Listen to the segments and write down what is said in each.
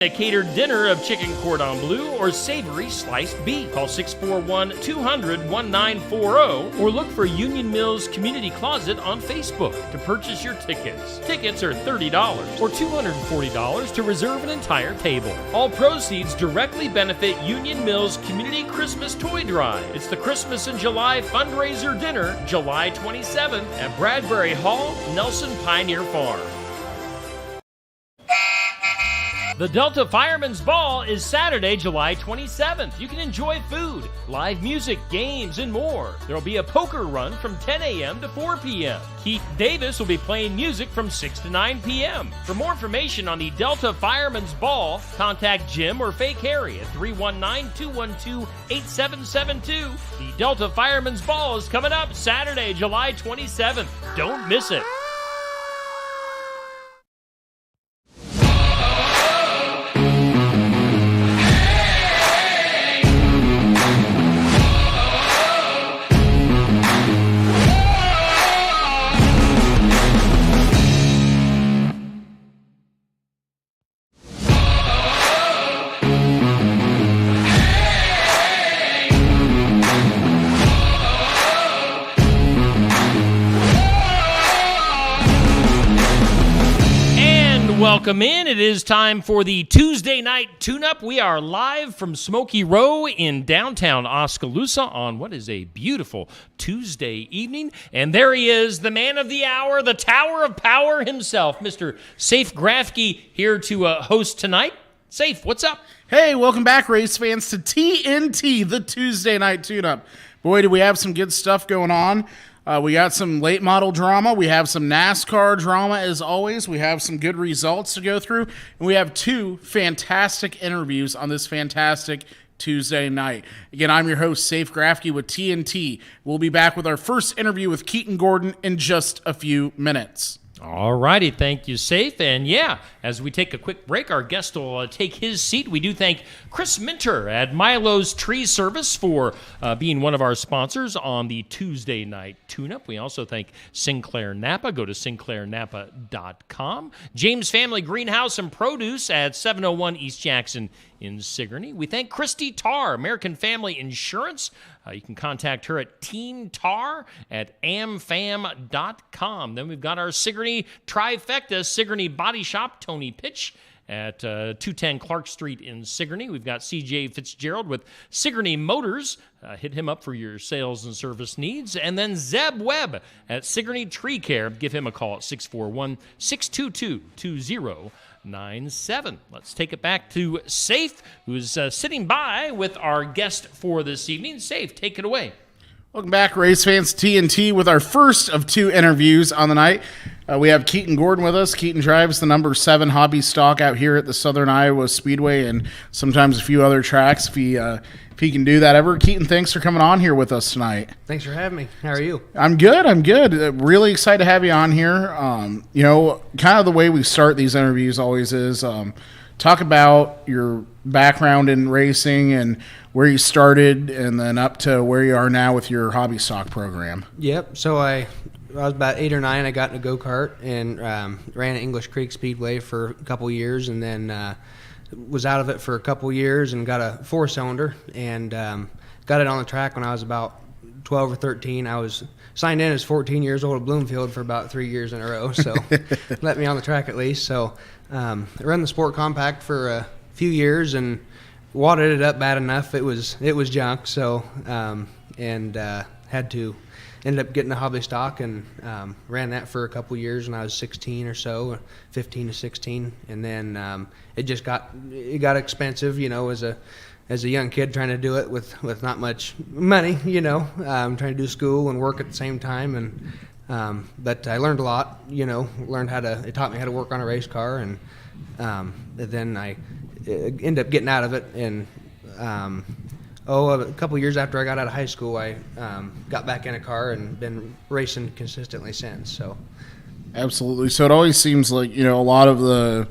A catered dinner of chicken cordon bleu or savory sliced beef. Call 641-200-1940 or look for Union Mills Community Closet on Facebook to purchase your tickets. Tickets are $30 or $240 to reserve an entire table. All proceeds directly benefit Union Mills Community Christmas Toy Drive. It's the Christmas in July fundraiser dinner, July 27th at Bradbury Hall, Nelson Pioneer Farm. The Delta Fireman's Ball is Saturday, July 27th. You can enjoy food, live music, games, and more. There will be a poker run from 10 a.m. to 4 p.m. Keith Davis will be playing music from 6 to 9 p.m. For more information on the Delta Fireman's Ball, contact Jim or Fake Harry at 319-212-8772. The Delta Fireman's Ball is coming up Saturday, July 27th. Don't miss it. Welcome in. It is time for the Tuesday night tune-up. We are live from Smoky Row in downtown Oskaloosa on what is a beautiful Tuesday evening. And there he is, the man of the hour, the Tower of Power himself, Mr. Safe Grafke, here to host tonight. Safe, what's up? Hey, welcome back, race fans, to TNT, the Tuesday night tune-up. Boy, do we have some good stuff going on. We got some late model drama. We have some NASCAR drama, as always. We have some good results to go through. And we have two fantastic interviews on this fantastic Tuesday night. Again, I'm your host, Safe Grafke with TNT. We'll be back with our first interview with Keaton Gordon in just a few minutes. All righty, thank you, Safe. And yeah, as we take a quick break, our guest will take his seat. We do thank Chris Minter at Milo's Tree Service for being one of our sponsors on the Tuesday night tune-up. We also thank Sinclair Napa. Go to sinclairnapa.com. James Family Greenhouse and Produce at 701 East Jackson in Sigourney. We thank Christy Tarr, American Family Insurance. You can contact her at teamtar@amfam.com. Then we've got our Sigourney trifecta, Sigourney Body Shop, Tony Pitch at 210 Clark Street in Sigourney. We've got C.J. Fitzgerald with Sigourney Motors. Hit him up for your sales and service needs. And then Zeb Webb at Sigourney Tree Care. Give him a call at 641-622-2097. Let's take it back to Safe, who's sitting by with our guest for this evening. Safe, take it away. Welcome back, race fans, TNT, with our first of two interviews on the night. We have Keaton Gordon with us. Keaton drives the number 7 hobby stock out here at the Southern Iowa Speedway and sometimes a few other tracks if he can do that ever. Keaton, thanks for coming on here with us tonight. Thanks for having me. How are you? I'm good. Really excited to have you on here. Kind of the way we start these interviews always is talk about your background in racing and where you started and then up to where you are now with your hobby stock program. Yep. So I was about 8 or 9. I got in a go-kart and ran at English Creek Speedway for a couple years, and then was out of it for a couple years and got a 4-cylinder and got it on the track when I was about 12 or 13. I was signed in as 14 years old at Bloomfield for about 3 years in a row, so let me on the track at least. So I ran the Sport Compact for a few years and wadded it up bad enough. It was junk, so had to end up getting a hobby stock and ran that for a couple years when I was 16 or so, 15 to 16, and then it got expensive, as a young kid trying to do it with not much money, trying to do school and work at the same time, and but I learned a lot, it taught me how to work on a race car, and then I ended up getting out of it, and a couple years after I got out of high school, I got back in a car and been racing consistently since. So, absolutely. So it always seems like a lot of the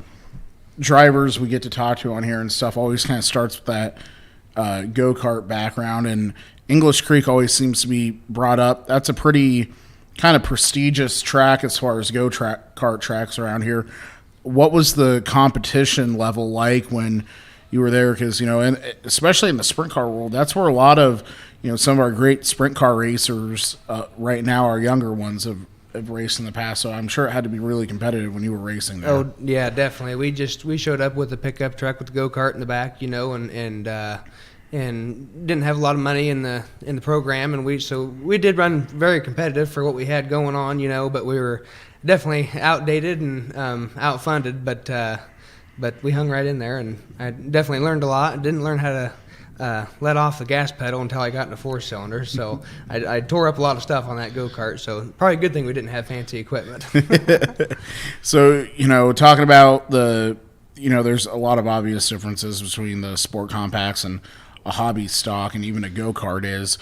drivers we get to talk to on here and stuff always kind of starts with that go-kart background, and English Creek always seems to be brought up. That's a pretty kind of prestigious track as far as go-kart tracks around here. what was the competition level like when you were there? Because, and especially in the sprint car world, that's where a lot of, some of our great sprint car racers right now, our younger ones, have raced in the past. So I'm sure it had to be really competitive when you were racing there. Oh yeah, definitely. We showed up with a pickup truck with the go-kart in the back, and didn't have a lot of money in the program, and we did run very competitive for what we had going on, but we were definitely outdated and outfunded, but we hung right in there, and I definitely learned a lot. I didn't learn how to let off the gas pedal until I got into 4-cylinder, so I tore up a lot of stuff on that go-kart, so probably a good thing we didn't have fancy equipment. So, talking about there's a lot of obvious differences between the sport compacts and a hobby stock and even a go-kart is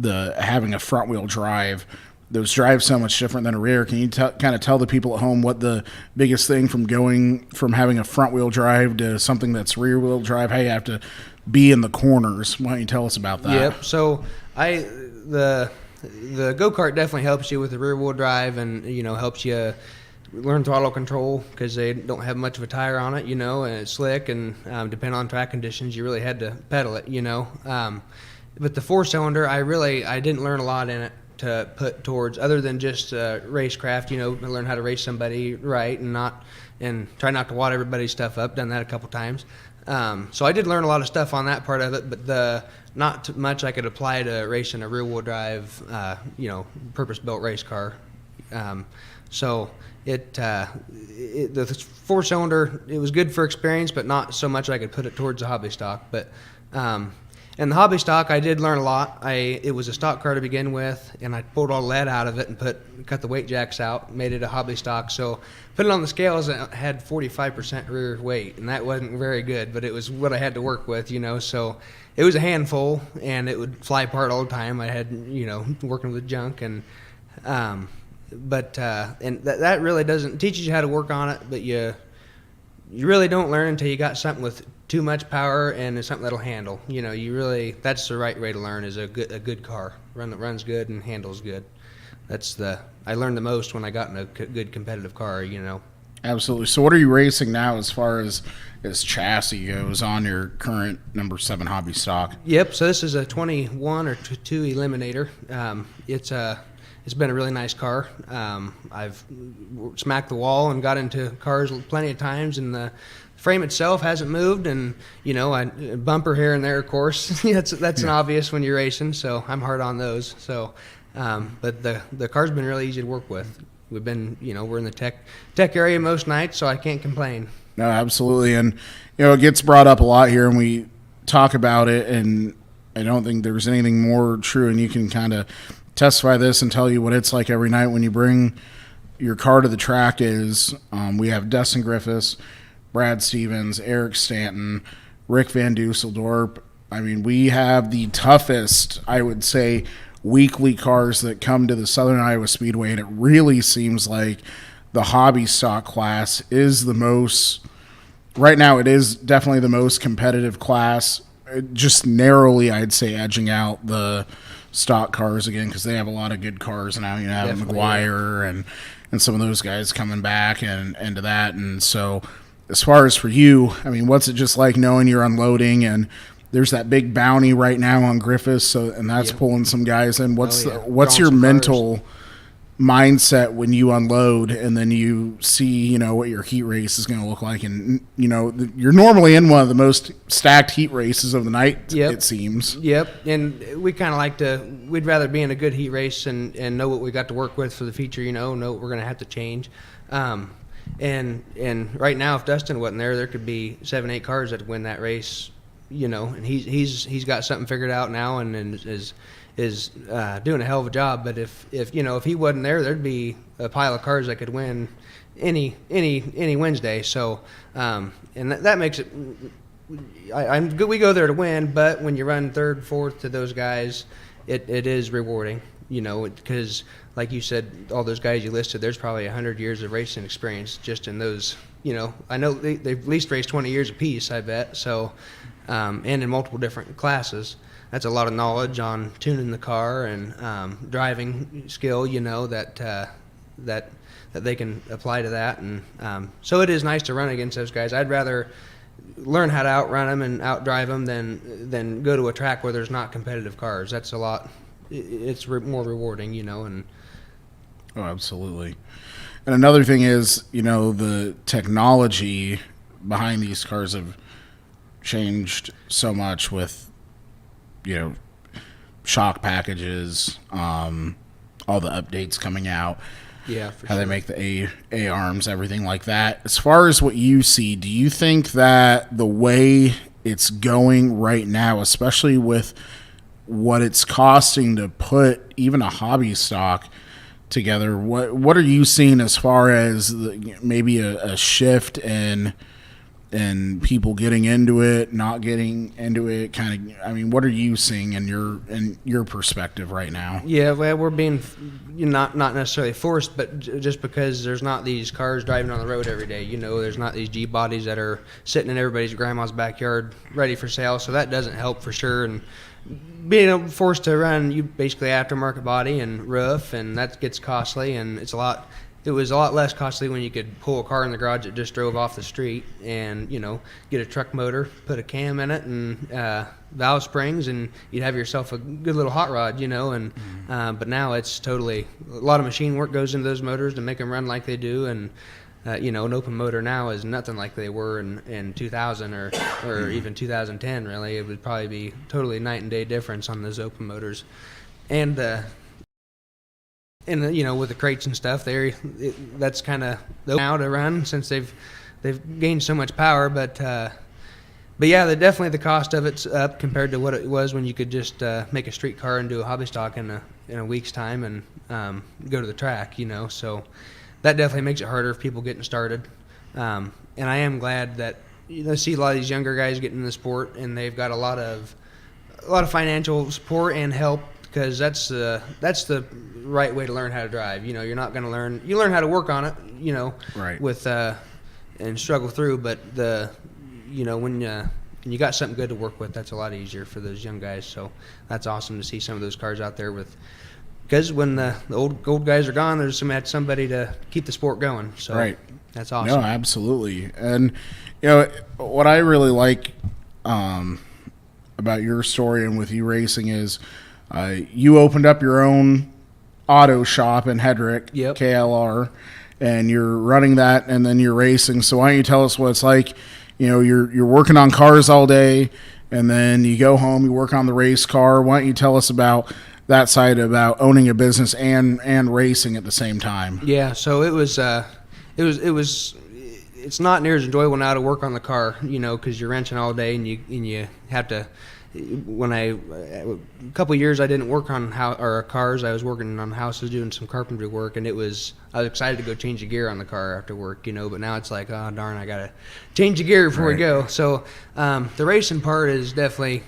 having a front wheel drive. Those drive so much different than a rear. Can you kind of tell the people at home what the biggest thing from going from having a front wheel drive to something that's rear wheel drive, how you have to be in the corners? Why don't you tell us about that? Yep. So the go-kart definitely helps you with the rear wheel drive, and helps you learn throttle control because they don't have much of a tire on it, and it's slick, and depending on track conditions, you really had to pedal it, But the 4-cylinder, I didn't learn a lot in it to put towards other than just racecraft, learn how to race somebody right and try not to wad everybody's stuff up. Done that a couple times. So I did learn a lot of stuff on that part of it, but not much I could apply to racing a rear-wheel drive, purpose-built race car. So the 4-cylinder, it was good for experience, but not so much I could put it towards a hobby stock. But and the hobby stock, I did learn a lot. It was a stock car to begin with, and I pulled all the lead out of it and cut the weight jacks out, made it a hobby stock. So put it on the scales, and it had 45% rear weight, and that wasn't very good, but it was what I had to work with, So it was a handful, and it would fly apart all the time. I had, working with junk, and that really doesn't teaches you how to work on it, but you really don't learn until you got something with too much power and it's something that'll handle. That's the right way to learn, is a good car, run that runs good and handles good. I learned the most when I got in a good competitive car. Absolutely. So what are you racing now as far as chassis goes on your current number 7 hobby stock? Yep. So this is a 21 or 2 Eliminator. It's been a really nice car. I've smacked the wall and got into cars plenty of times, and the frame itself hasn't moved, and a bumper here and there, of course. that's an obvious when you're racing, so I'm hard on those. So, but the car's been really easy to work with. We've been, we're in the tech area most nights, so I can't complain. No, absolutely, and it gets brought up a lot here, and we talk about it, and I don't think there's anything more true, and you can kind of testify this and tell you what it's like every night when you bring your car to the track. We have Dustin Griffiths, Brad Stevens, Eric Stanton, Rick Van Dusseldorp. I mean, we have the toughest, I would say, weekly cars that come to the Southern Iowa Speedway, and it really seems like the hobby stock class is the most, right now it is definitely the most competitive class, just narrowly I'd say edging out the stock cars again, because they have a lot of good cars now. Have McGuire and some of those guys coming back and to that. And so as far as for you, I mean, what's it just like knowing you're unloading and there's that big bounty right now on Griffiths, and that's pulling some guys in. What's your mental mindset when you unload and then you see, what your heat race is going to look like? And, you're normally in one of the most stacked heat races of the night, it seems. Yep. And we kind of we'd rather be in a good heat race and know what we got to work with for the future, know what we're going to have to change. And right now, if Dustin wasn't there could be 7-8 cars that would win that race, and he's got something figured out now and is doing a hell of a job. But if he wasn't there, there'd be a pile of cars that could win any Wednesday. So and that makes it. I'm good. We go there to win, but when you run third, fourth to those guys, it is rewarding. Because like you said, all those guys you listed, there's probably 100 years of racing experience just in those. I know they've at least raced 20 years apiece, I bet. So, and in multiple different classes. That's a lot of knowledge on tuning the car and driving skill, that that they can apply to that. And so it is nice to run against those guys. I'd rather learn how to outrun them and outdrive them than go to a track where there's not competitive cars. That's a lot. It's more rewarding, and Oh, absolutely. And another thing is, the technology behind these cars have changed so much with, shock packages, all the updates coming out, yeah, for how sure. they make the A arms, everything like that. As far as what you see, do you think that the way it's going right now, especially with what it's costing to put even a hobby stock together, what are you seeing as far as maybe a shift in people getting into it, not getting into it, what are you seeing in your perspective right now? Yeah, well, we're being not necessarily forced, but just because there's not these cars driving on the road every day. There's not these G bodies that are sitting in everybody's grandma's backyard ready for sale. So that doesn't help for sure. And being forced to run, you basically aftermarket body and roof, and that gets costly. And it was a lot less costly when you could pull a car in the garage that just drove off the street and, get a truck motor, put a cam in it and valve springs, and you'd have yourself a good little hot rod, but now it's totally, a lot of machine work goes into those motors to make them run like they do. And, an open motor now is nothing like they were in 2000 or even 2010, really. It would probably be totally night and day difference on those open motors. And, with the crates and stuff, that's kind of now to run since they've gained so much power. But yeah, definitely the cost of it's up compared to what it was when you could just make a street car and do a hobby stock in a week's time and go to the track. So that definitely makes it harder for people getting started. And I am glad that see a lot of these younger guys getting in the sport, and they've got a lot of financial support and help. Because that's the right way to learn how to drive. You're not going to you learn how to work on it, Right. with and struggle through. But when you got something good to work with, that's a lot easier for those young guys. So that's awesome to see some of those cars out there because when the old guys are gone, there's somebody to keep the sport going. So Right. that's awesome. No, absolutely. And what I really like about your story and with you racing is you opened up your own auto shop in Hedrick, Yep. KLR, and you're running that, and then you're racing. So why don't you tell us what it's like? You're working on cars all day, and then you go home, you work on the race car. Why don't you tell us about that side, about owning a business and racing at the same time? Yeah, so it's not near as enjoyable now to work on the car, because you're wrenching all day and you have to. A couple of years I didn't work on cars. I was working on houses, doing some carpentry work, and I was excited to go change the gear on the car after work, but now it's like, oh darn, I gotta change the gear before we go. So the racing part is definitely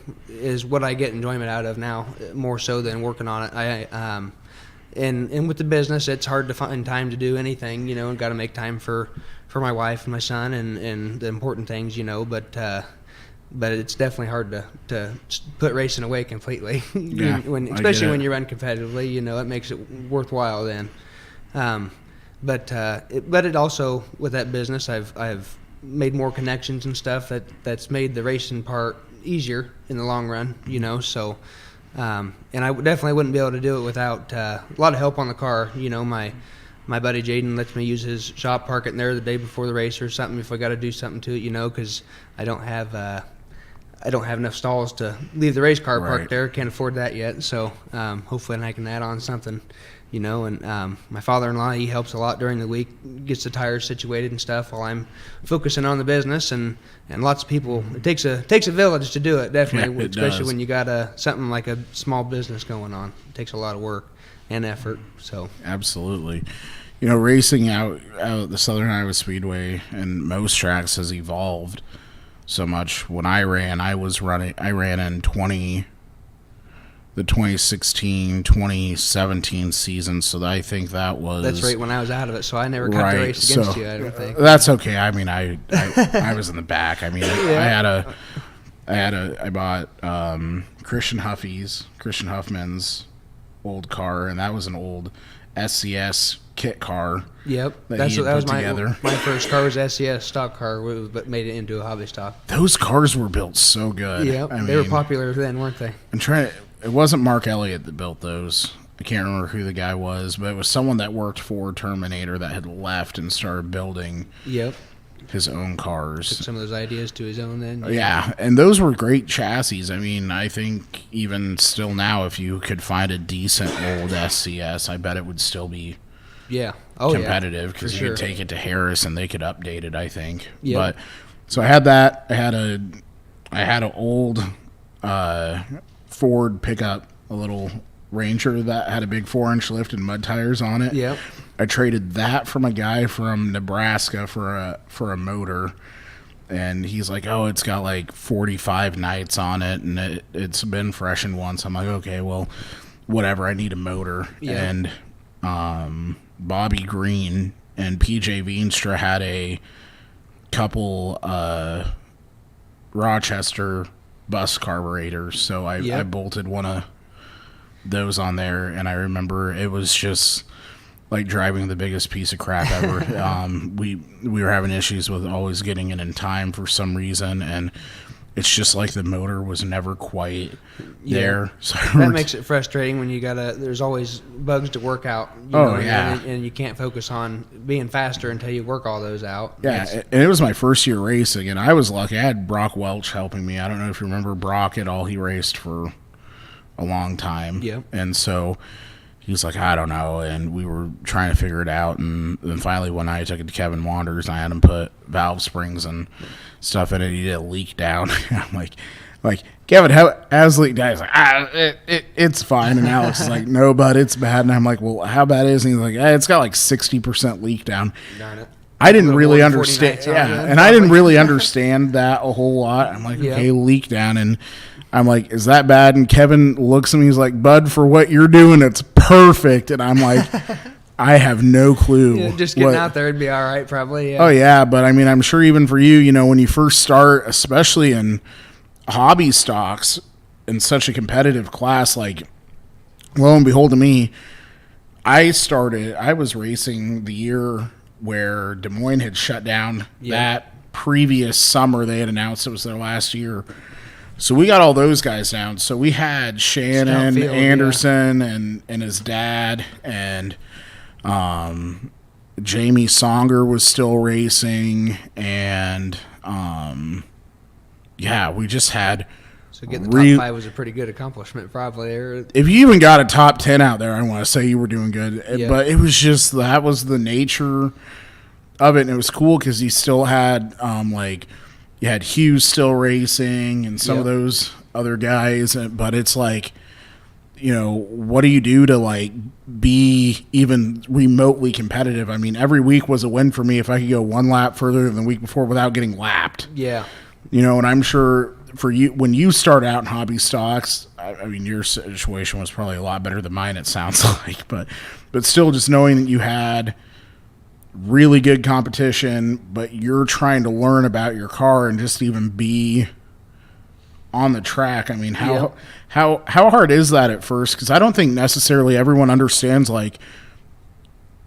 what I get enjoyment out of now, more so than working on it. And with the business, it's hard to find time to do anything, and got to make time for my wife and my son and the important things, but it's definitely hard to put racing away completely. Yeah, Especially when you run competitively, it makes it worthwhile then. But it also, with that business, I've made more connections and stuff that's made the racing part easier in the long run, so and I definitely wouldn't be able to do it without a lot of help on the car. My buddy Jaden lets me use his shop, park it in there the day before the race or something if I got to do something to it, because I don't have enough stalls to leave the race car parked Right. there. Can't afford that yet. So hopefully I can add on something, And my father-in-law, he helps a lot during the week, gets the tires situated and stuff while I'm focusing on the business. And lots of people, it takes a village to do it, definitely, Yeah, it especially does. when you got something like a small business going on. It takes a lot of work and effort. So Absolutely. Racing out at the Southern Iowa Speedway and most tracks has evolved so much. When I ran in the 2016, 2017 season, so I think that was... that's right when I was out of it, so I never got to race against you, I don't think. That's okay. I mean, I was in the back. I mean, I bought Christian Huffman's old car, and that was an old SCS kit car. Yep, That he had that was put my together. my first car was SES stock car, but made it into a hobby stock. Those cars were built so good. Yep, I they were mean, popular then, weren't they? I'm trying. It wasn't Mark Elliott that built those. I can't remember who the guy was, but it was someone that worked for Terminator that had left and started building Yep, his own cars. some of those ideas to his own then. Yeah, and those were great chassis. I mean, I think even still now, if you could find a decent old SCS, I bet it would still be Yeah. Oh, competitive for because you sure. could take it to Harris and they could update it, I think. Yep. But so I had that. I had an old Ford pickup, a little Ranger that had a big 4-inch lift and mud tires on it. Yep. I traded that from a guy from Nebraska for a motor, and he's like, "Oh, it's got like 45 nights on it, and it's been freshened once." I'm like, "Okay, well, whatever. I need a motor." Yeah. And Bobby Green and PJ Veenstra had a couple Rochester bus carburetors, so I Yep. bolted one of those on there, and I remember it was just like driving the biggest piece of crap ever. We were having issues with always getting it in time for some reason, and it's just like the motor was never quite there. So That makes it frustrating when there's always bugs to work out. Yeah. And you can't focus on being faster until you work all those out. yeah, and it was my first year racing, and I was lucky. I had Brock Welch helping me. I don't know if you remember Brock at all. He raced for a long time. Yep. And so he's like, I don't know. And we were trying to figure it out. And then finally one night I took it to Kevin Wanders and I had him put valve springs and stuff in it. He did a leak down. I'm like, Kevin, how has leak down? He's like, it's fine. And Alex is like, no, bud, it's bad. And I'm like, well, how bad is it? And he's like, it's got like 60% leak down. Darn it. I didn't Little really more than 40 understand. nights on Yeah, it, and I didn't probably. really understand that a whole lot. I'm like, Yeah. okay, leak down, and I'm like, is that bad? And Kevin looks at me. He's like, Bud, for what you're doing, it's perfect. And I'm like, I have no clue. Yeah, just getting what- out there would be all right, probably. Yeah. Oh yeah, but I mean, I'm sure even for you, when you first start, especially in hobby stocks in such a competitive class, like lo and behold to me, I was racing the year where Des Moines had shut down. Yeah. That previous summer they had announced it was their last year. So we got all those guys down. So we had Shannon Scout Field, Anderson and his dad, and Jamie Songer was still racing, and we just had. So getting the top 5 was a pretty good accomplishment, probably. If you even got a top 10 out there, I want to say you were doing good. Yeah. But it was just, that was the nature of it. And it was cool because he still had, you had Hughes still racing and some of Yep. those other guys. But it's like, what do you do to, be even remotely competitive? I mean, every week was a win for me if I could go one lap further than the week before without getting lapped. Yeah. And I'm sure for you, when you start out in hobby stocks, I mean, your situation was probably a lot better than mine, it sounds like, but still just knowing that you had really good competition, but you're trying to learn about your car and just even be on the track. I mean, how hard is that at first? Because I don't think necessarily everyone understands,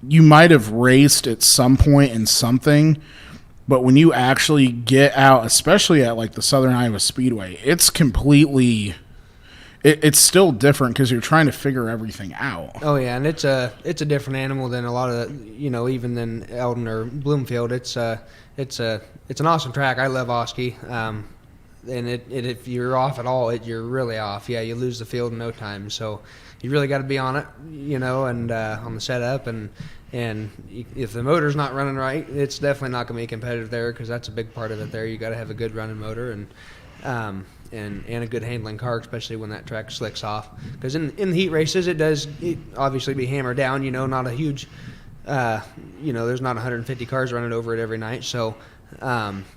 you might have raced at some point in something, but when you actually get out, especially at the Southern Iowa Speedway, it's completely, it's still different because you're trying to figure everything out. Oh yeah, and it's a different animal than a lot of even than Eldon or Bloomfield. It's an awesome track. I love Oski. And if you're off at all, you're really off. Yeah, you lose the field in no time. So you really got to be on it, and on the setup. And if the motor's not running right, it's definitely not going to be competitive there because that's a big part of it there. You got to have a good running motor and a good handling car, especially when that track slicks off. Because in the heat races, it obviously be hammered down. Not a huge, there's not 150 cars running over it every night. So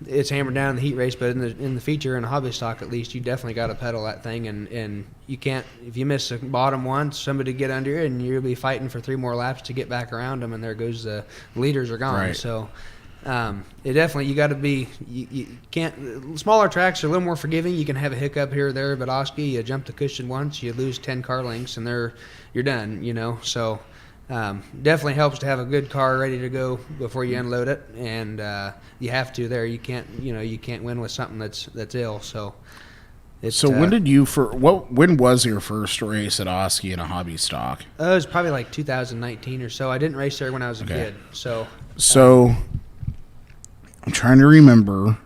it's hammered down in the heat race, but in the feature and a hobby stock, at least, you definitely got to pedal that thing, and you can't, if you miss the bottom once, somebody get under you, and you'll be fighting for 3 more laps to get back around them, and there goes the leaders are gone. Right. So it definitely, you got to be, you can't, smaller tracks are a little more forgiving. You can have a hiccup here or there, but Oski, you jump the cushion once, you lose 10 car lengths, and you're done. So definitely helps to have a good car ready to go before you unload it, and you have to there. You can't win with something that's ill. So. So when was your first race at Oski in a hobby stock? It was probably like 2019 or so. I didn't race there when I was a kid. So I'm trying to remember.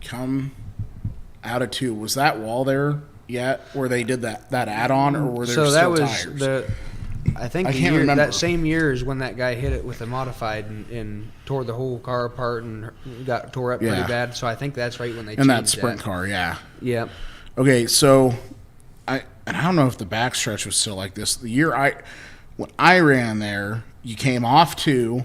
Come out of 2, was that wall there yet where they did that add-on, or were there so still that was tires? I think I can't remember. that same year is when that guy hit it with a modified and tore the whole car apart and got tore up pretty bad. So I think that's right when they in changed that sprint car, yeah. Yep. Okay, so I don't know if the backstretch was still like this. The year when I ran there, you came off 2,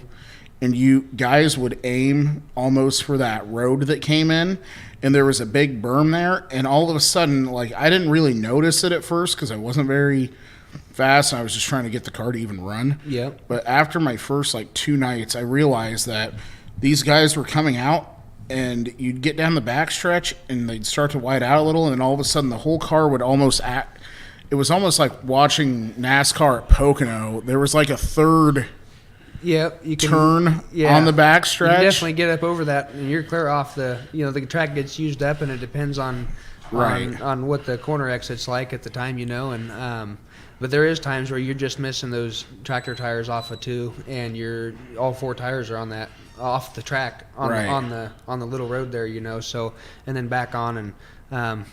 and you guys would aim almost for that road that came in, and there was a big berm there, and all of a sudden, like, I didn't really notice it at first because I wasn't very fast, and I was just trying to get the car to even run. Yep. But after my first, 2 nights, I realized that these guys were coming out, and you'd get down the backstretch, and they'd start to wide out a little, and then all of a sudden the whole car would almost act. It was almost like watching NASCAR at Pocono. There was like a third Yep, you can turn on the backstretch. You can definitely get up over that, and you're clear off the. The track gets used up, and it depends on what the corner exit's like at the time, and but there is times where you're just missing those tractor tires off of 2, and all 4 tires are on that off the track on the little road there, So and then back on, and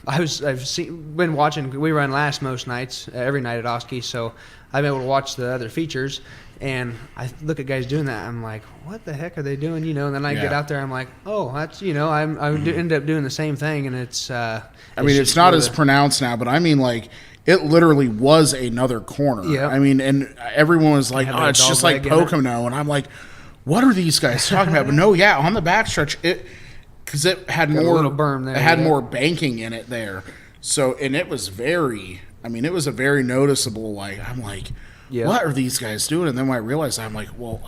been watching. We run last most nights, every night at Oski, so I've been able to watch the other features. And I look at guys doing that. I'm like, what the heck are they doing? And then I get out there. I'm like, oh, that's I end up doing the same thing, and it's. It's not as pronounced now, but I mean, like, it literally was another corner. Yeah. I mean, and everyone was like, oh, it's just like Pocono, and I'm like, what are these guys talking about? But no, on the backstretch, because it had more little berm there. It had more banking in it there. So, and it was it was a very noticeable. Like, I'm like. Yep. What are these guys doing? And then when I realized, I'm like, well,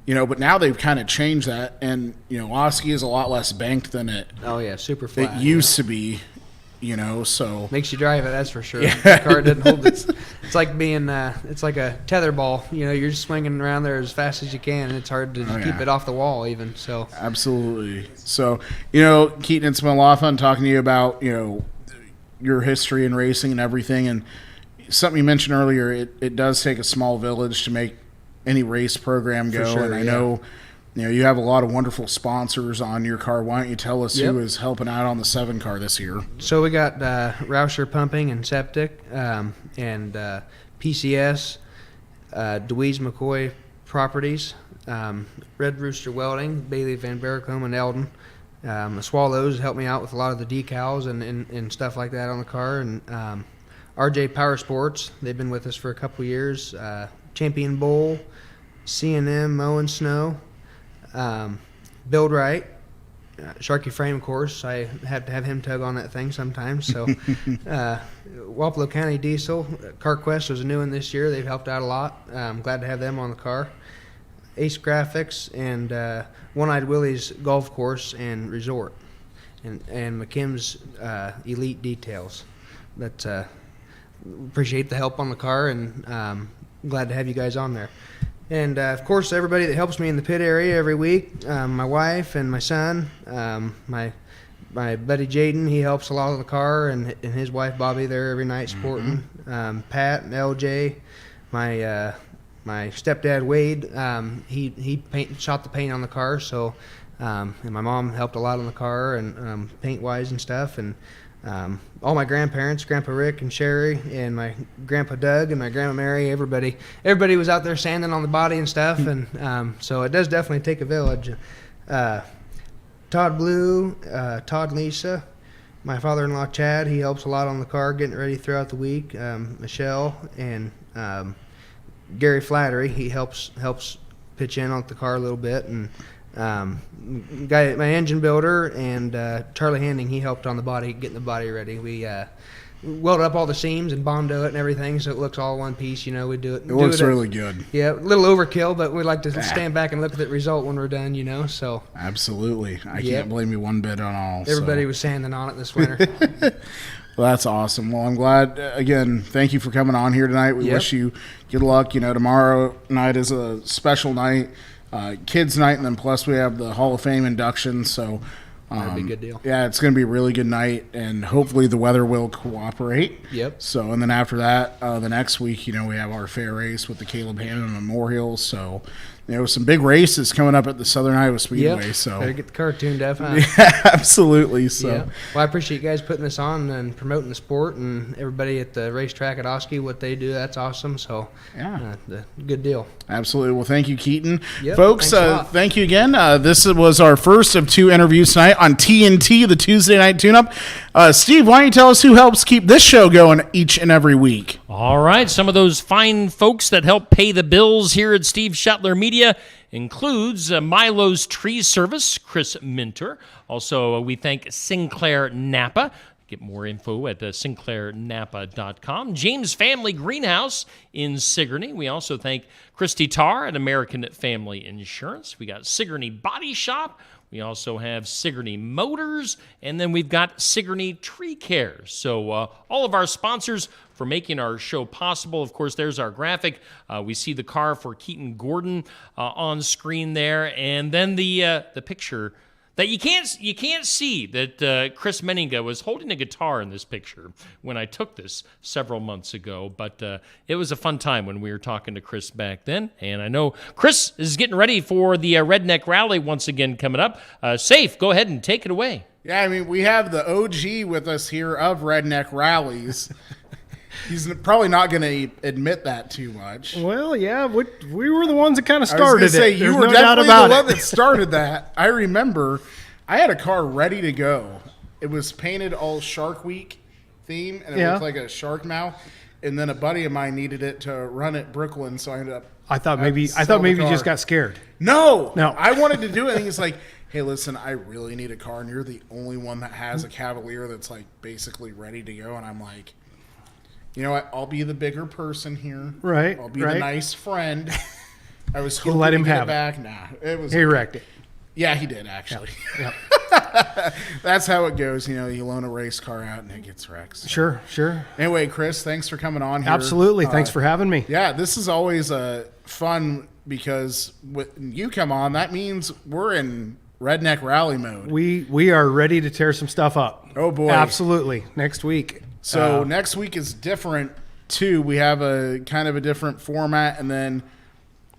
but now they've kind of changed that, and Oski is a lot less banked than it. Oh yeah, super flat. It used to be, so makes you drive it. That's for sure. Yeah. The car doesn't hold it. It's like being, it's like a tether ball. You're just swinging around there as fast as you can, and it's hard to keep it off the wall even. So absolutely. So Keaton, it's been a lot of fun talking to you about your history in racing and everything, and. Something you mentioned earlier, it does take a small village to make any race program go. Sure, and I know you have a lot of wonderful sponsors on your car. Why don't you tell us who is helping out on the 7 car this year? So we got Rauscher Pumping and Septic, and PCS, Deweese McCoy Properties, Red Rooster Welding, Bailey Van Bericombe and Eldon. The Swallows helped me out with a lot of the decals and stuff like that on the car, and RJ Power Sports, they've been with us for a couple years. Champion Bowl, C&M Mow and Snow, Build Right, Sharky Frame, of course. I have to have him tug on that thing sometimes. So, Wapello County Diesel, CarQuest was a new one this year. They've helped out a lot. I'm glad to have them on the car. Ace Graphics and One-Eyed Willie's Golf Course and Resort, and McKim's Elite Details. That's appreciate the help on the car, and glad to have you guys on there. And of course, everybody that helps me in the pit area every week, my wife and my son, my buddy Jaden, he helps a lot on the car, and his wife Bobby there every night supporting. Pat and LJ, my stepdad Wade, he shot the paint on the car, so and my mom helped a lot on the car and paint wise and stuff, and all my grandparents, Grandpa Rick and Sherry, and my Grandpa Doug and my Grandma Mary, everybody was out there sanding on the body and stuff, and so it does definitely take a village. Todd Blue, Todd Lisa, my father-in-law Chad, he helps a lot on the car, getting it ready throughout the week. Michelle and Gary Flattery, he helps pitch in on the car a little bit, and my engine builder and Charlie Handing, he helped on the body, getting the body ready. We welded up all the seams and bondo it and everything, so it looks all one piece. We do it. It looks really good. Yeah, a little overkill, but we like to stand back and look at the result when we're done. So absolutely, I can't blame you one bit on all. Everybody was sanding on it this winter. Well, that's awesome. Well, I'm glad. Again, thank you for coming on here tonight. We Yep. wish you good luck. Tomorrow night is a special night, kids' night, and then plus we have the Hall of Fame induction. So That'd be a good deal. Yeah, it's going to be a really good night, and hopefully the weather will cooperate. Yep. So, and then after that, the next week, we have our fair race with the Caleb Hammond Memorial. So, some big races coming up at the Southern Iowa Speedway. Yep. So, Better get the car tuned up, huh? yeah, absolutely. So, Yeah. Well, I appreciate you guys putting this on and promoting the sport, and everybody at the racetrack at Oski, what they do. That's awesome. So, Yeah. Good deal. Absolutely. Well, thank you, Keaton. Yep, Folks, thanks a lot. thank you again. This was our first of 2 interviews tonight on TNT, the Tuesday Night Tune-Up. Steve, why don't you tell us who helps keep this show going each and every week? All right, some of those fine folks that help pay the bills here at Steve Shuttler Media includes Milo's Tree Service, Chris Minter. Also, we thank Sinclair Napa. Get more info at sinclairnapa.com. James Family Greenhouse in Sigourney. We also thank Christy Tarr at American Family Insurance. We got Sigourney Body Shop. We also have Sigourney Motors, and then we've got Sigourney Tree Care. So all of our sponsors for making our show possible. Of course, there's our graphic. We see the car for Keaton Gordon on screen there, and then the picture that you can't see that Chris Menninga was holding a guitar in this picture when I took this several months ago. But it was a fun time when we were talking to Chris back then. And I know Chris is getting ready for the Redneck Rally once again coming up. Safe, go ahead and take it away. Yeah, we have the OG with us here of Redneck Rallies. He's probably not going to admit that too much. Well, yeah, we were the ones that kind of I was started gonna say, it. you There's were no doubt definitely about the one it. that started that. I remember I had a car ready to go. It was painted all Shark Week theme, and it Yeah. looked like a shark mouth. And then a buddy of mine needed it to run at Brooklyn, so I ended up. I thought maybe sell the you car. just got scared. No, No. I wanted to do it, and he's like, "Hey, listen, I really need a car, and you're the only one that has a Cavalier that's like basically ready to go." And I'm like, "You know what? I'll be the bigger person here. Right, I'll be right. the nice friend." I was hoping let him to get have it it. back. Nah, it was. He wrecked it. Yeah, he did actually. Yep. That's how it goes. You loan a race car out and it gets wrecked. Sure. Anyway, Chris, thanks for coming on here. Absolutely. Thanks for having me. Yeah, this is always fun because when you come on, that means we're in Redneck Rally mode. We are ready to tear some stuff up. Oh, boy. Absolutely. Next week. So next week is different too. We have a kind of a different format and then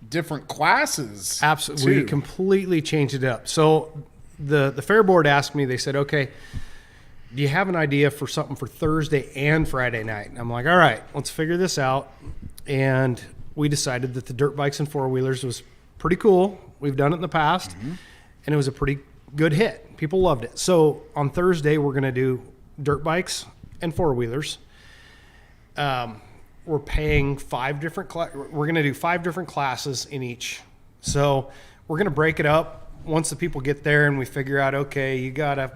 different classes. Absolutely. too. We completely changed it up. So the fair board asked me, they said, okay, do you have an idea for something for Thursday and Friday night? And I'm like, all right, let's figure this out. And we decided that the dirt bikes and four-wheelers was pretty cool. We've done it in the past, and it was a pretty good hit. People loved it. So on Thursday, we're going to do dirt bikes and four-wheelers. We're paying 5 different we're going to do 5 different classes in each. So we're going to break it up once the people get there and we figure out, okay, you got a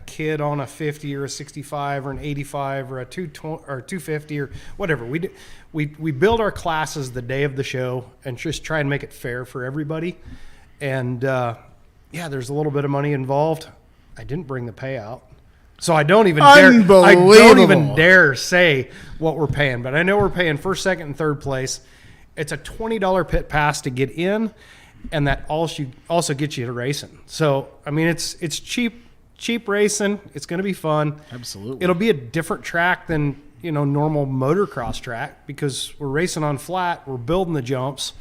kid on a 50 or a 65 or an 85 or a 220 or 250 or whatever. We build our classes the day of the show and just try and make it fair for everybody. And yeah, there's a little bit of money involved. I didn't bring the payout. So I don't even dare say what we're paying, but I know we're paying first, second, and third place. It's a $20 pit pass to get in, and that also gets you to racing. So I mean, it's cheap racing. It's going to be fun. Absolutely. It'll be a different track than normal motocross track because we're racing on flat. We're building the jumps.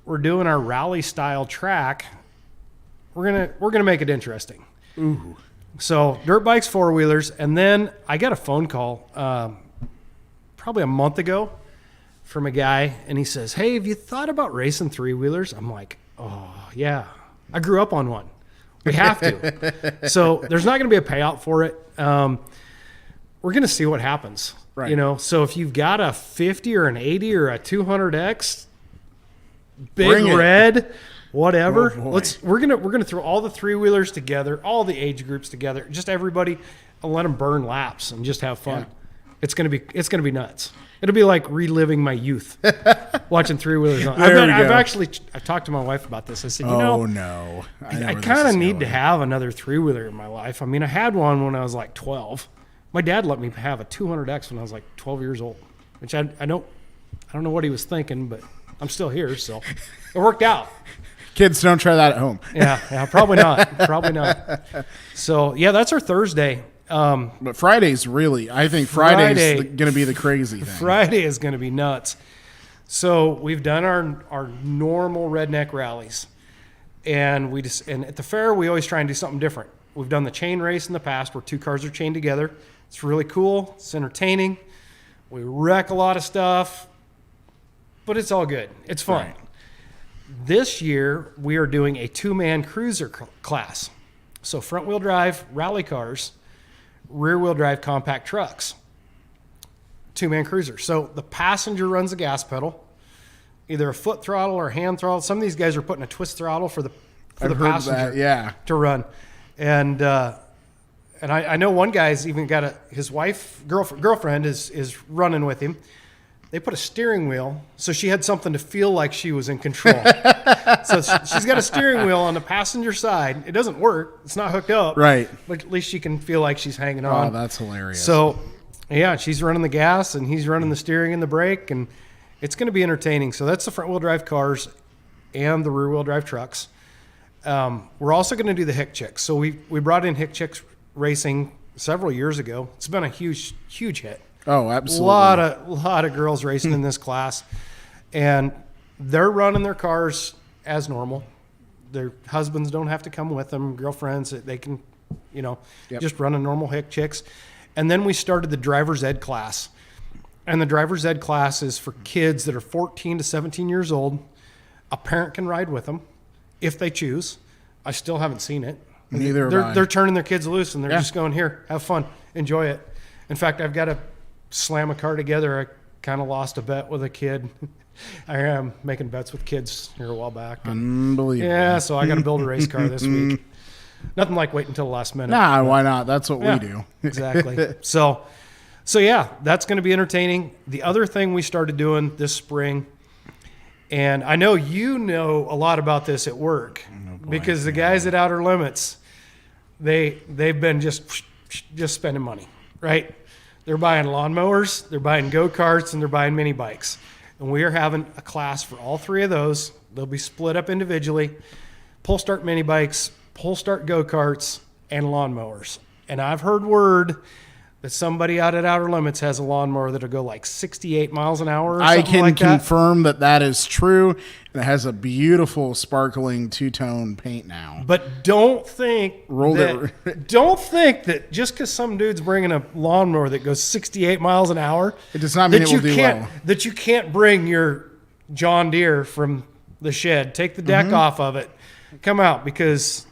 We're doing our rally style track. We're gonna make it interesting. Ooh. So dirt bikes, four-wheelers, and then I got a phone call probably a month ago from a guy, and he says, hey, have you thought about racing three-wheelers? I'm like, oh, yeah. I grew up on one. We have to. So there's not going to be a payout for it. We're going to see what happens. Right. So if you've got a 50 or an 80 or a 200X, Bring big it. red, whatever. Oh, boy. We're gonna throw all the three-wheelers together, all the age groups together, just everybody, and let them burn laps and just have fun. Yeah. It's gonna be nuts. It'll be like reliving my youth, watching three-wheelers. I've talked to my wife about this. I said, No. I kind of need to have another three-wheeler in my life. I mean, I had one when I was like 12, My dad let me have a 200X when I was like 12 years old, which I don't know what he was thinking, but I'm still here, so it worked out. Kids, don't try that at home. Yeah, probably not. Probably not. So, yeah, that's our Thursday. But Friday's really, I think Friday's going to be the crazy thing. Friday is going to be nuts. So we've done our normal redneck rallies, and and at the fair we always try and do something different. We've done the chain race in the past where 2 cars are chained together. It's really cool. It's entertaining. We wreck a lot of stuff, but it's all good. It's fun. Right. This year we are doing a 2-man cruiser class. So front-wheel drive rally cars, rear-wheel drive compact trucks. 2-man cruiser. So the passenger runs the gas pedal, either a foot throttle or hand throttle. Some of these guys are putting a twist throttle for the I've heard passenger that, yeah. to run. And I know one guy's even got his wife, girlfriend is running with him. They put a steering wheel, so she had something to feel like she was in control. So she's got a steering wheel on the passenger side. It doesn't work. It's not hooked up. Right. But at least she can feel like she's hanging on. Oh, that's hilarious. So, yeah, she's running the gas, and he's running the steering and the brake, and it's going to be entertaining. So that's the front-wheel drive cars and the rear-wheel drive trucks. We're also going to do the Hick Chicks. So we brought in Hick Chicks Racing several years ago. It's been a huge hit. Oh, absolutely. A lot of girls racing in this class, and they're running their cars as normal. Their husbands don't have to come with them, girlfriends. They can, just run a normal Hick Chicks. And then we started the driver's ed class, and the driver's ed class is for kids that are 14 to 17 years old. A parent can ride with them if they choose. I still haven't seen it. Neither have I. They're turning their kids loose, and they're just going, here, have fun, enjoy it. In fact, I've got to slam a car together. I kind of lost a bet with a kid. I am making bets with kids here a while back. Unbelievable. Yeah, so I got to build a race car this week. Nothing like waiting until the last minute. Nah, why not? That's what we do. Exactly. So yeah, that's going to be entertaining. The other thing we started doing this spring, and I know you know a lot about this at work, because the guys at Outer Limits, they've been just spending money, right? They're buying lawnmowers, they're buying go-karts, and they're buying mini bikes. And we are having a class for all 3 of those. They'll be split up individually. Pull start mini bikes, pull start go-karts, and lawnmowers. And I've heard word that somebody out at Outer Limits has a lawnmower that'll go like 68 miles an hour or I something can like that. confirm that is true. And it has a beautiful sparkling 2-tone paint now. But don't think that just because some dude's bringing a lawnmower that goes 68 miles an hour, It does not mean that it will do well. That you can't bring your John Deere from the shed, take the deck off of it, come out, because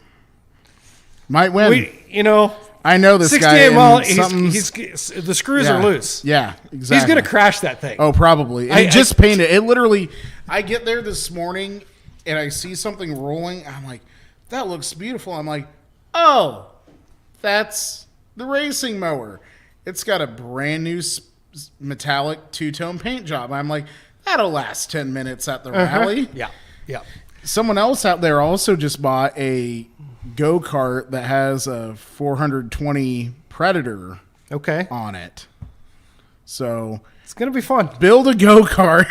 Might win. I know this guy. 68 miles. Something's- The screws are loose. Yeah, exactly. He's gonna crash that thing. Oh, probably. And he just painted it. Literally, I get there this morning and I see something rolling. I'm like, that looks beautiful. I'm like, oh, that's the racing mower. It's got a brand new metallic 2-tone paint job. I'm like, that'll last 10 minutes at the rally. Yeah. Someone else out there also just bought a go-kart that has a 420 Predator Okay. on it. So It's gonna be fun. build a go-kart.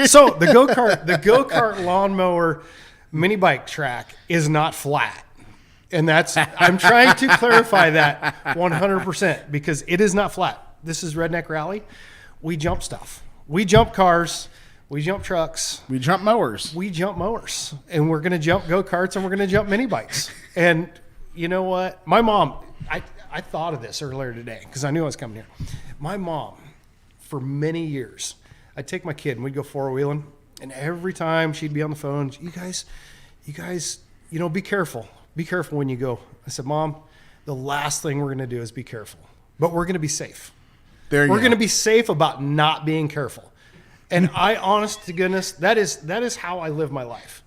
So the go-kart lawnmower mini bike track is not flat. And I'm trying to clarify that 100%, because it is not flat. This is Redneck Rally. We jump stuff. We jump cars. We jump trucks. We jump mowers. We jump mowers. And we're going to jump go-karts, and we're going to jump mini bikes. And you know what? My mom, I thought of this earlier today because I knew I was coming here. My mom, for many years, I'd take my kid and we'd go four-wheeling. And every time she'd be on the phone, you guys, be careful. Be careful when you go. I said, Mom, the last thing we're going to do is be careful. But we're going to be safe. We're going to be safe about not being careful. And I, honest to goodness, that is how I live my life.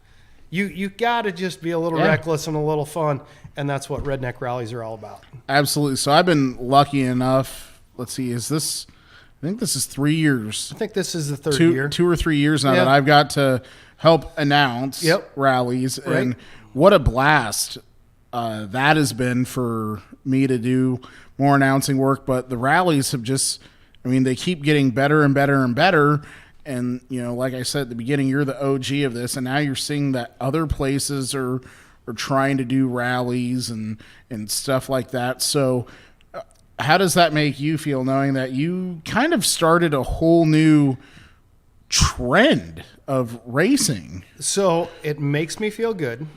You got to just be a little reckless and a little fun, and that's what Redneck Rallies are all about. Absolutely. So I've been lucky enough. Let's see, I think this is 3 years. I think this is the third year. 2 or 3 years now that I've got to help announce rallies. Right. And what a blast that has been for me to do more announcing work. But the rallies have just, I mean, they keep getting better and better and better. And, you know, like I said at the beginning, you're the OG of this, and now you're seeing that other places are trying to do rallies and stuff like that. So how does that make you feel, knowing that you kind of started a whole new trend of racing? So it makes me feel good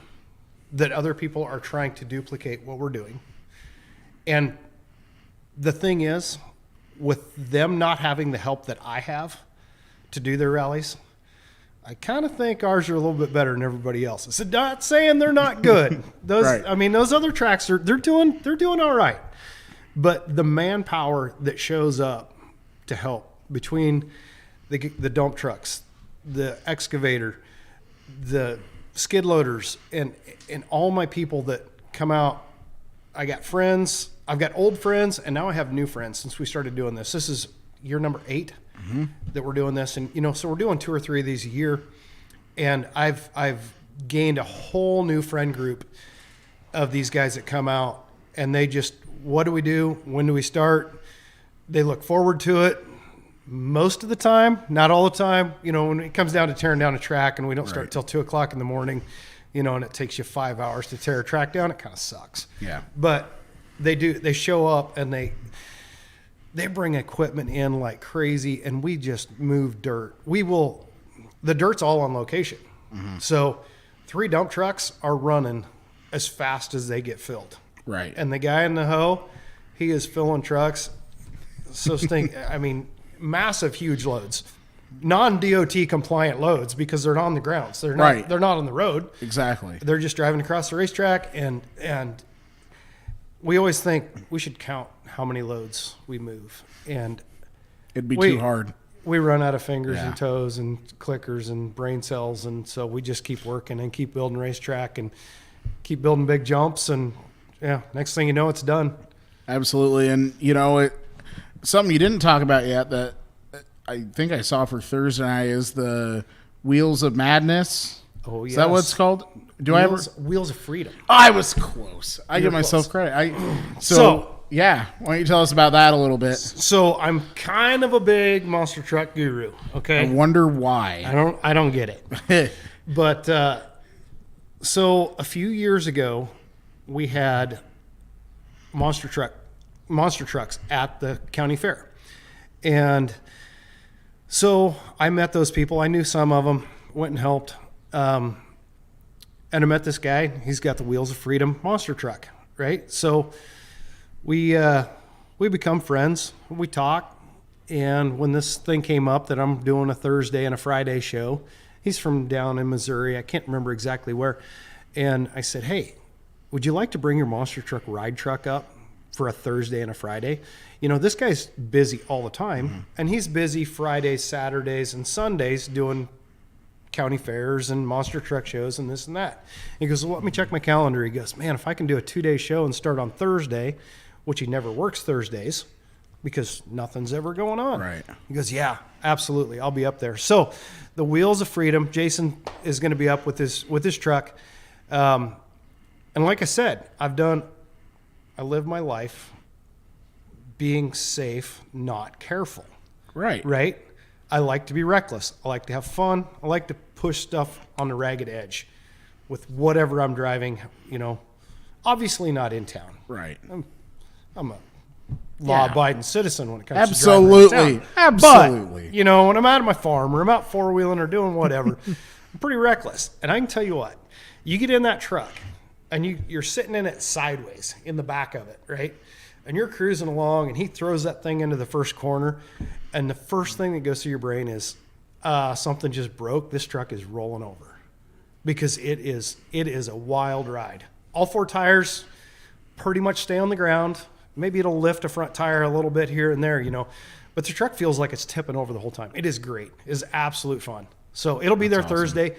that other people are trying to duplicate what we're doing. And the thing is, with them not having the help that I have to do their rallies, I kind of think ours are a little bit better than everybody else's. I'm not saying they're not good. Those, Right. I mean, those other tracks they're doing all right. But the manpower that shows up to help between the dump trucks, the excavator, the skid loaders, and all my people that come out, I got friends. I've got old friends, and now I have new friends since we started doing this. This is year number 8 that we're doing this, and you know, so we're doing 2 or 3 of these a year, and I've gained a whole new friend group of these guys that come out, and they just, what do we do? When do we start? They look forward to it. Most of the time, not all the time, you know, when it comes down to tearing down a track and we don't start till 2 o'clock in the morning, you know, and it takes you 5 hours to tear a track down, it kind of sucks. Yeah. But they show up and they bring equipment in like crazy, and we just move dirt. The dirt's all on location. So 3 dump trucks are running as fast as they get filled. Right. And the guy in the hoe, he is filling trucks. So I mean, massive, huge loads, non-DOT compliant loads, because they're not on the ground. So they're not on the road. Exactly. They're just driving across the racetrack, and we always think we should count how many loads we move, and It'd be too hard. We run out of fingers Yeah. and toes and clickers and brain cells, and so we just keep working and keep building racetrack and keep building big jumps, and yeah, next thing you know, it's done. Absolutely. And, you know, something you didn't talk about yet that I think I saw for Thursday night is the Wheels of Madness. Oh, Is that what it's called? Do I ever? Wheels of Freedom? I was close. I give myself close. credit. So- yeah, why don't you tell us about that a little bit? So I'm kind of a big monster truck guru. I Okay, wonder why. I don't get it. But so a few years ago, we had monster trucks at the county fair, and so I met those people. I knew some of them, went and helped, and I met this guy. He's got the Wheels of Freedom monster truck, right? So we become friends. We talk, and when this thing came up that I'm doing a Thursday and a Friday show, he's from down in Missouri. I can't remember exactly where. And I said, hey, would you like to bring your monster truck ride truck up for a Thursday and a Friday? You know, this guy's busy all the time, and he's busy Fridays, Saturdays, and Sundays doing county fairs and monster truck shows and this and that. He goes, well, let me check my calendar. He goes, man, if I can do a 2-day show and start on Thursday, which he never works Thursdays because nothing's ever going on. Right. He goes, yeah, absolutely. I'll be up there. So the Wheels of Freedom, Jason is going to be up with his truck. And like I said, I live my life being safe, not careful. Right. Right? I like to be reckless. I like to have fun. I like to push stuff on the ragged edge with whatever I'm driving, you know, obviously not in town. Right. I'm a law-abiding citizen when it comes Absolutely. to driving around town. Absolutely. But, you know, when I'm out of my farm or I'm out four-wheeling or doing whatever, I'm pretty reckless. And I can tell you what, you get in that truck and you're sitting in it sideways in the back of it, right? And you're cruising along and he throws that thing into the first corner, and the first thing that goes through your brain is something just broke. This truck is rolling over, because it is a wild ride. All 4 tires pretty much stay on the ground. Maybe it'll lift a front tire a little bit here and there, you know, but the truck feels like it's tipping over the whole time. It is great. It is absolute fun. So it'll be there Thursday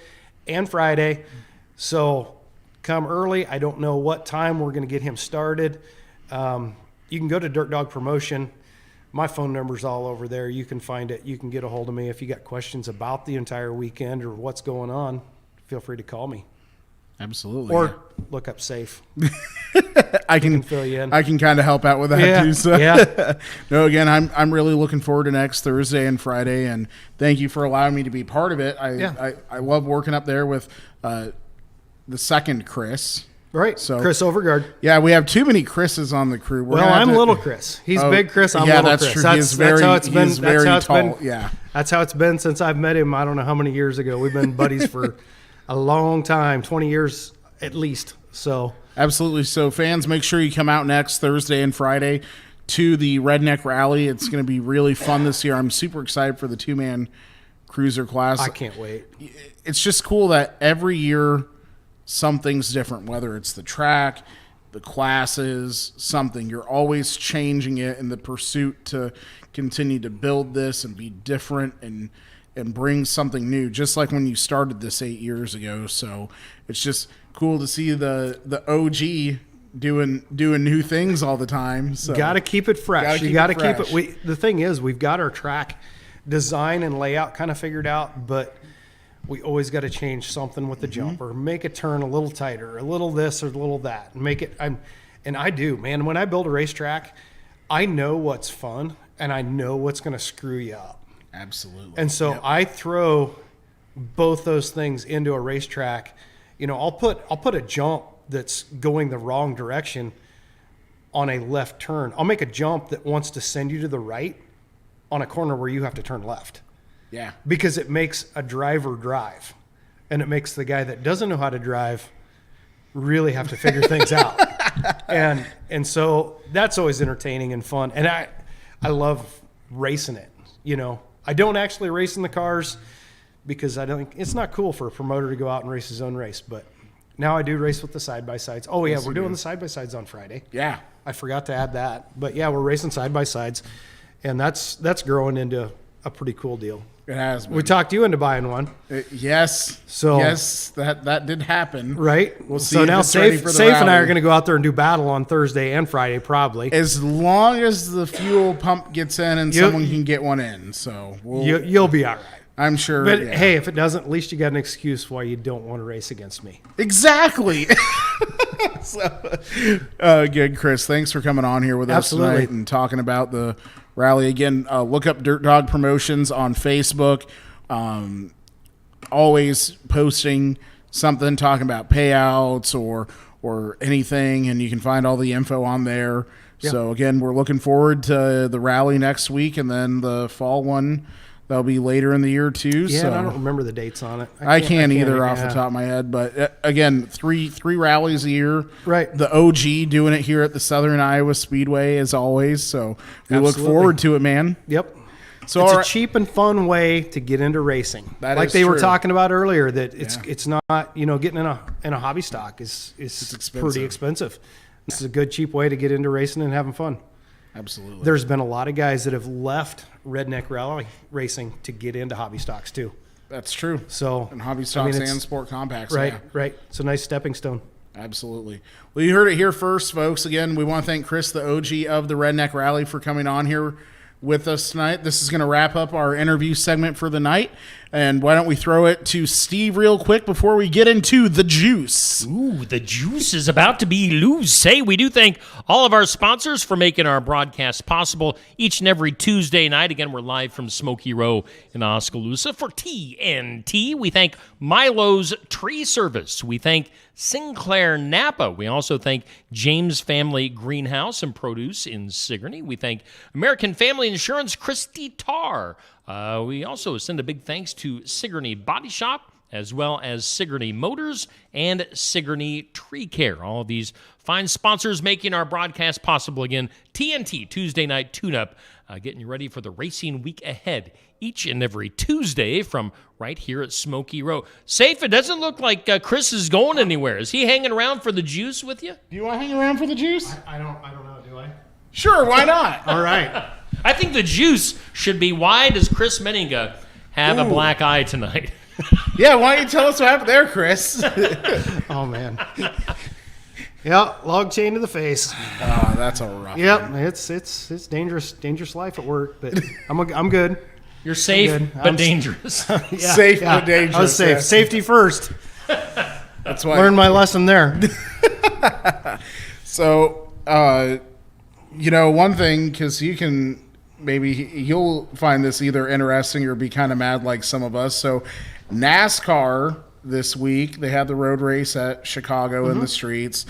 and Friday. So come early. I don't know what time we're going to get him started. You can go to Dirt Dog Promotion. My phone number's all over there. You can find it. You can get a hold of me if you got questions about the entire weekend or what's going on. Feel free to call me. Absolutely. Or look up Safe. I can fill you in. I can kind of help out with that too. So. Yeah. No, again, I'm really looking forward to next Thursday and Friday, and thank you for allowing me to be part of it. I love working up there with the second Chris. Right. So Chris Overgard. Yeah, we have too many Chris's on the crew. Well, I'm little Chris. He's big Chris. I'm little Chris. True. That's how it's been. That's how it's been. Yeah. That's how it's been since I've met him. I don't know how many years ago. We've been buddies for a long time, 20 years at least. So absolutely. So fans, make sure you come out next Thursday and Friday to the Redneck Rally. It's going to be really fun this year. I'm super excited for the 2-man cruiser class. I can't wait. It's just cool that every year something's different, whether it's the track, the classes, something. You're always changing it in the pursuit to continue to build this and be different and bring something new, just like when you started this 8 years ago. So it's just cool to see the OG doing new things all the time. So got to keep it fresh. You got to keep it. The thing is, we've got our track design and layout kind of figured out, but we always got to change something with the jumper, make it turn a little tighter, a little this or a little that, and make it. And I do, man. When I build a racetrack, I know what's fun and I know what's going to screw you up. Absolutely. And so I throw both those things into a racetrack. You know, I'll put a jump that's going the wrong direction on a left turn. I'll make a jump that wants to send you to the right on a corner where you have to turn left. Yeah. Because it makes a driver drive, and it makes the guy that doesn't know how to drive really have to figure things out. And so that's always entertaining and fun. And I love racing it. You know, I don't actually race in the cars because I don't. It's not cool for a promoter to go out and race his own race. But now I do race with the side-by-sides. Oh, yeah, we're doing the side-by-sides on Friday. Yeah. I forgot to add that. But, yeah, we're racing side-by-sides, and that's growing into a pretty cool deal. It has been. We talked you into buying one. Yes. So yes, that did happen. Right. We'll see. So if now it's ready Safe for the and I rally. are going to go out there and do battle on Thursday and Friday probably. As long as the fuel pump gets in and someone can get one in. So You'll be all right. I'm sure. But yeah. hey, if it doesn't, at least you got an excuse why you don't want to race against me. Exactly. So, good, Chris. Thanks for coming on here with us Absolutely. tonight and talking about the rally. Again, look up Dirt Dog Promotions on Facebook. Always posting something, talking about payouts or anything, and you can find all the info on there. Yeah. So, again, we're looking forward to the rally next week and then the fall one. That'll be later in the year too. Yeah, so. and I don't remember the dates on it. I can't either off the top of my head, but again, three rallies a year. Right. The OG doing it here at the Southern Iowa Speedway as always. So we look Absolutely. forward to it, man. Yep. So It's all a right. cheap and fun way to get into racing. That like is they were true. talking about earlier, that it's Yeah. it's not, you know, getting in a hobby stock is expensive. pretty expensive. This is a good cheap way to get into racing and having fun. Absolutely. There's been a lot of guys that have left redneck rally racing to get into hobby stocks too. That's true. So And hobby stocks it's- and sport compacts. Right, Yeah. right. It's a nice stepping stone. Absolutely. Well, you heard it here first, folks. Again, we want to thank Chris, the OG of the Redneck Rally, for coming on here with us tonight. This is going to wrap up our interview segment for the night. And why don't we throw it to Steve real quick before we get into the juice? Ooh, the juice is about to be loose. Say, we do thank all of our sponsors for making our broadcast possible each and every Tuesday night. Again, we're live from Smoky Row in Oskaloosa for TNT. We thank Milo's Tree Service. We thank Sinclair Napa. We also thank James Family Greenhouse and Produce in Sigourney. We thank American Family Insurance, Christy Tarr. We also send a big thanks to Sigourney Body Shop, as well as Sigourney Motors and Sigourney Tree Care. All of these fine sponsors making our broadcast possible. Again, TNT, Tuesday Night Tune-Up, getting you ready for the racing week ahead each and every Tuesday from right here at Smoky Row. Safe, it doesn't look like Chris is going anywhere. Is he hanging around for the juice with you? Do you want to hang around for the juice? I don't know, do I? Sure, why not? All right. I think the juice should be, why does Chris Meninga have a black eye tonight? Yeah, why don't you tell us what happened there, Chris? Oh man. Yeah, log chain to the face. Oh, that's a rough. Yep, it's dangerous life at work, but I'm good. You're safe, good. but dangerous. Safe but dangerous. I was safe. Yeah. Safety first. That's why. Learned my lesson there. So, one thing, because you can you'll find this either interesting or be kind of mad like some of us. So, NASCAR this week, they had the road race at Chicago in the streets.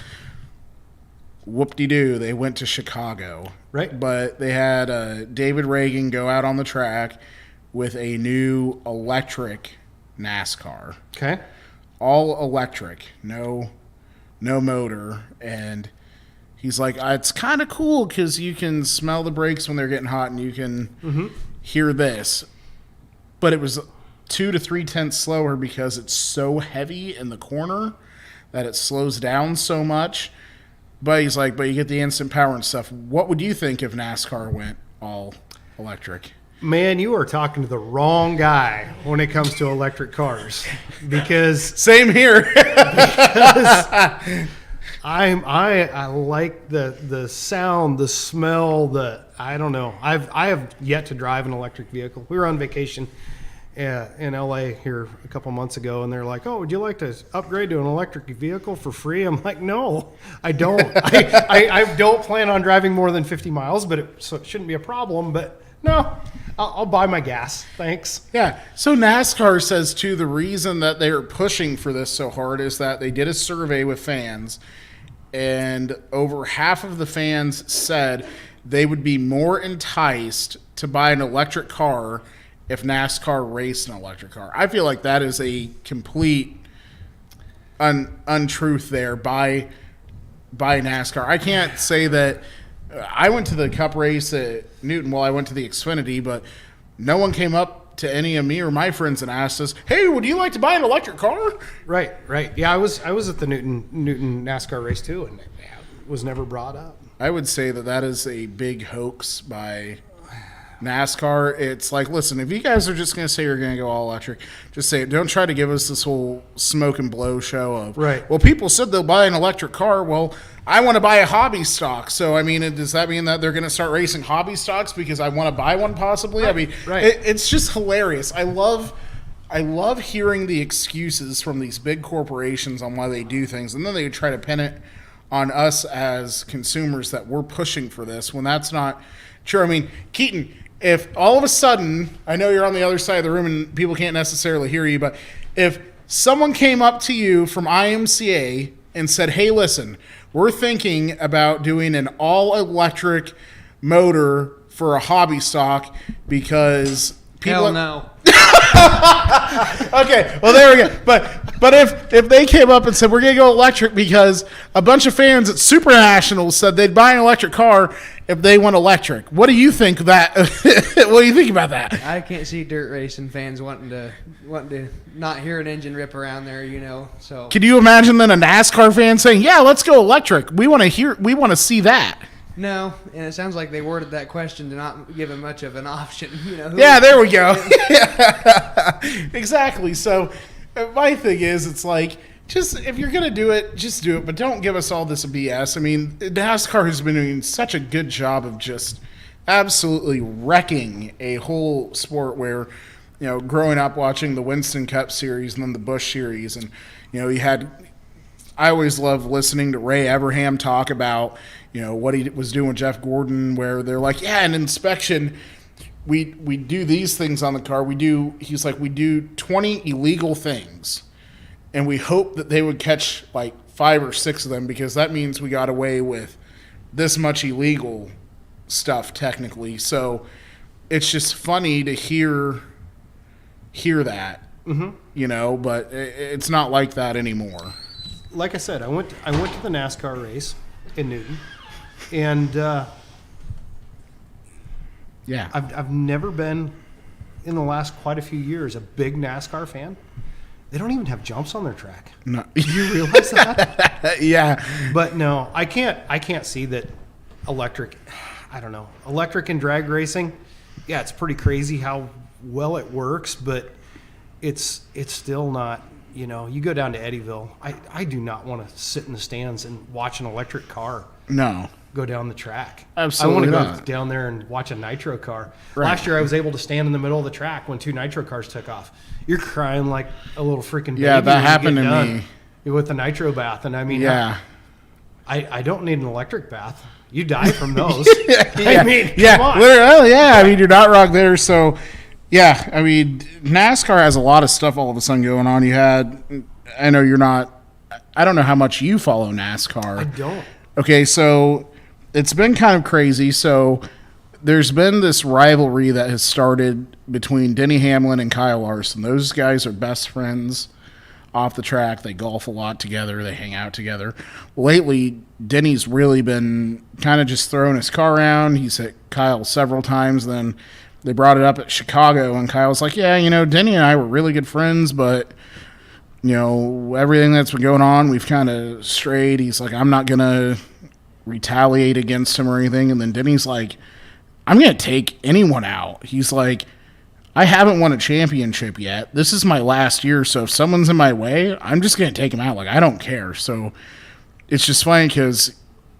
Whoop-de-doo, they went to Chicago. Right. But they had David Reagan go out on the track with a new electric NASCAR. Okay. All electric, no motor. And he's like, it's kind of cool because you can smell the brakes when they're getting hot and you can hear this. But it was 2 to 3 tenths slower because it's so heavy in the corner that it slows down so much. But he's like, but you get the instant power and stuff. What would you think if NASCAR went all electric? Man, you are talking to the wrong guy when it comes to electric cars, because Same here. I like the sound, the smell, I don't know. I have yet to drive an electric vehicle. We were on vacation in LA here a couple months ago, and they're like, "Oh, would you like to upgrade to an electric vehicle for free?" I'm like, "No, I don't. I don't plan on driving more than 50 miles, so it shouldn't be a problem. But no, I'll buy my gas, thanks." Yeah. So NASCAR says, too, the reason that they're pushing for this so hard is that they did a survey with fans, and over half of the fans said they would be more enticed to buy an electric car if NASCAR raced an electric car. I feel like that is a complete untruth there by NASCAR. I can't say that. I went to the Cup race at Newton. Well, I went to the Xfinity, but no one came up to any of me or my friends and asked us, "Hey, would you like to buy an electric car?" Right. Yeah, I was at the Newton NASCAR race too, and it was never brought up. I would say that is a big hoax by NASCAR. It's like, listen, if you guys are just going to say you're going to go all electric, just say it. Don't try to give us this whole smoke and blow show of, right. Well, people said they'll buy an electric car. Well, I want to buy a hobby stock. So, I mean, does that mean that they're going to start racing hobby stocks because I want to buy one possibly? Right. I mean, right. It's just hilarious. I love hearing the excuses from these big corporations on why they do things, and then they try to pin it on us as consumers that we're pushing for this when that's not true. I mean, Keaton, if all of a sudden, I know you're on the other side of the room and people can't necessarily hear you, but if someone came up to you from IMCA and said, "Hey, listen, we're thinking about doing an all-electric motor for a hobby stock because people..." Hell no. Okay, well, there we go. But if they came up and said, "We're going to go electric because a bunch of fans at Super Nationals said they'd buy an electric car if they went electric," what do you think what do you think about that? I can't see dirt racing fans wanting to not hear an engine rip around there, So Can you imagine then a NASCAR fan saying, "Yeah, let's go electric. We want to see that." no, and it sounds like they worded that question to not give him much of an option. Yeah, there we go. Exactly. So my thing is, it's like, just if you're going to do it, just do it, but don't give us all this BS. I mean, NASCAR has been doing such a good job of just absolutely wrecking a whole sport where, growing up watching the Winston Cup series and then the Busch series, and, I always love listening to Ray Abraham talk about, what he was doing with Jeff Gordon, where they're like, yeah, an inspection, we do these things on the car. We do 20 illegal things, and we hope that they would catch like 5 or 6 of them because that means we got away with this much illegal stuff technically. So it's just funny to hear that, but it's not like that anymore. Like I said, I went to the NASCAR race in Newton, and Yeah. I've never been, in the last quite a few years, a big NASCAR fan. They don't even have jumps on their track. No. Do you realize that? Yeah. But no, I can't see that electric. I don't know, electric and drag racing. Yeah, it's pretty crazy how well it works, but it's still not. You go down to Eddyville. I do not want to sit in the stands and watch an electric car No. go down the track. Absolutely I want to go not. down there and watch a nitro car. Right. Last year I was able to stand in the middle of the track when 2 nitro cars took off. You're crying like a little freaking baby. Yeah, that when you happened get to done. me. with the nitro bath. And I mean, Yeah. I don't need an electric bath. You die from those. yeah, I mean, yeah, come on. literally, yeah. I mean, you're not wrong there. So, yeah, I mean, NASCAR has a lot of stuff all of a sudden going on. I know you're not. I don't know how much you follow NASCAR. I don't. Okay, so it's been kind of crazy. So there's been this rivalry that has started between Denny Hamlin and Kyle Larson. Those guys are best friends off the track. They golf a lot together. They hang out together. Lately, Denny's really been kind of just throwing his car around. He's hit Kyle several times. Then they brought it up at Chicago, and Kyle's like, yeah, Denny and I were really good friends, but, everything that's been going on, we've kind of strayed. He's like, I'm not going to retaliate against him or anything. And then Denny's like, I'm going to take anyone out. He's like, I haven't won a championship yet. This is my last year, so if someone's in my way, I'm just going to take him out. Like, I don't care. So it's just funny because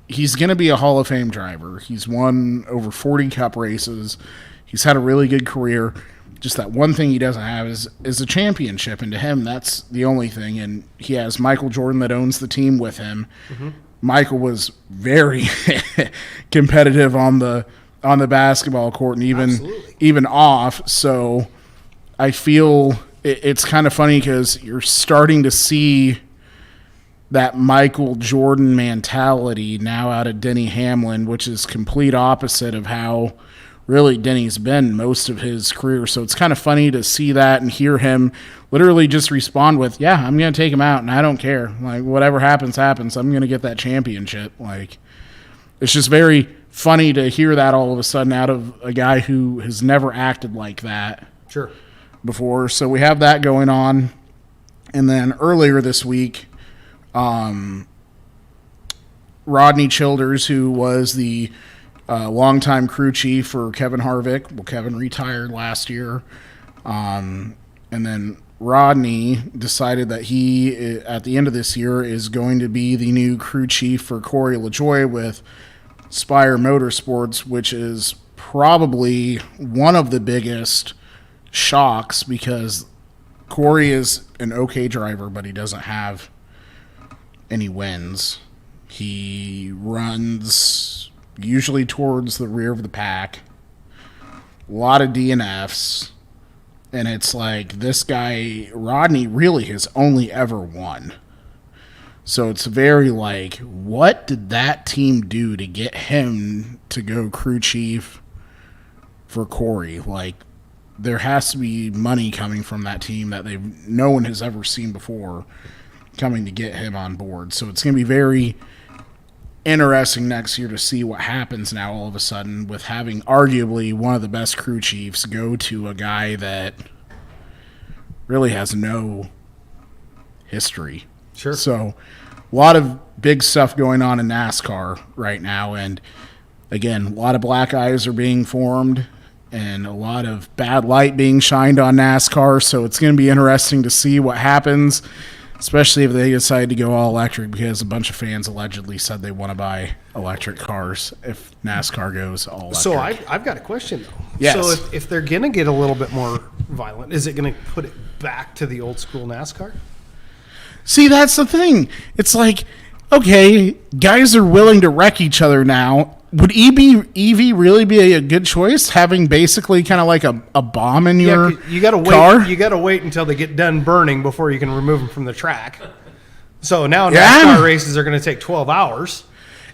he's going to be a Hall of Fame driver. He's won over 40 Cup races. He's had a really good career. Just that one thing he doesn't have is a championship, and to him, that's the only thing. And he has Michael Jordan that owns the team with him. Mm-hmm. Michael was very competitive on the basketball court and even off. So I feel it's kind of funny because you're starting to see that Michael Jordan mentality now out of Denny Hamlin, which is complete opposite of how really Denny's been most of his career. So it's kind of funny to see that and hear him literally just respond with, yeah, I'm going to take him out and I don't care. Like, whatever happens, happens. I'm going to get that championship. Like, it's just very funny to hear that all of a sudden out of a guy who has never acted like that before. So we have that going on. And then earlier this week, Rodney Childers, who was the longtime crew chief for Kevin Harvick. Well, Kevin retired last year. And then Rodney decided that he, at the end of this year, is going to be the new crew chief for Corey LaJoie with Spire Motorsports, which is probably one of the biggest shocks because Corey is an okay driver, but he doesn't have any wins. He runs usually towards the rear of the pack, a lot of DNFs, and it's like this guy, Rodney, really has only ever won. So it's very like, what did that team do to get him to go crew chief for Corey? Like, there has to be money coming from that team that no one has ever seen before coming to get him on board. So it's going to be very interesting next year to see what happens now all of a sudden with having arguably one of the best crew chiefs go to a guy that really has no history. Sure. So a lot of big stuff going on in NASCAR right now. And again, a lot of black eyes are being formed and a lot of bad light being shined on NASCAR. So it's going to be interesting to see what happens, especially if they decide to go all electric, because a bunch of fans allegedly said they want to buy electric cars if NASCAR goes all electric. So I've got a question, though. Yes. So if they're going to get a little bit more violent, is it going to put it back to the old school NASCAR? See, that's the thing. It's like, okay, guys are willing to wreck each other now. Would EV really be a good choice, having basically kind of like a bomb in your you gotta wait. car? You got to wait until they get done burning before you can remove them from the track. So now NASCAR races are going to take 12 hours.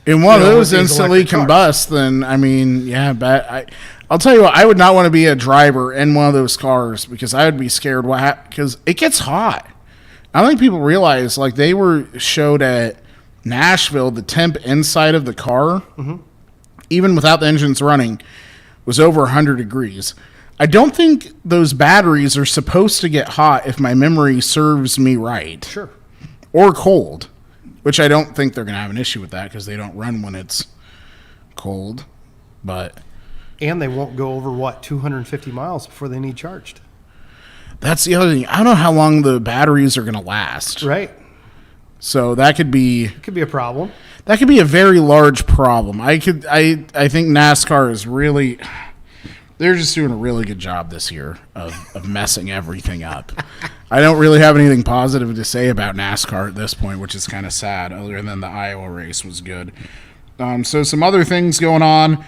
And one of those with these instantly electric cars. combust, then, I mean, yeah, but I'll tell you what, I would not want to be a driver in one of those cars because I would be scared because it gets hot. I don't think people realize, like, they were showed at Nashville, the temp inside of the car, even without the engines running, was over 100 degrees. I don't think those batteries are supposed to get hot if my memory serves me right. Sure. Or cold, which I don't think they're going to have an issue with that because they don't run when it's cold. But And they won't go over, 250 miles before they need charged. that's the other thing. I don't know how long the batteries are going to last. Right. So that could be... It could be a problem. That could be a very large problem. I think NASCAR is really, they're just doing a really good job this year of messing everything up. I don't really have anything positive to say about NASCAR at this point, which is kind of sad, other than the Iowa race was good. So some other things going on.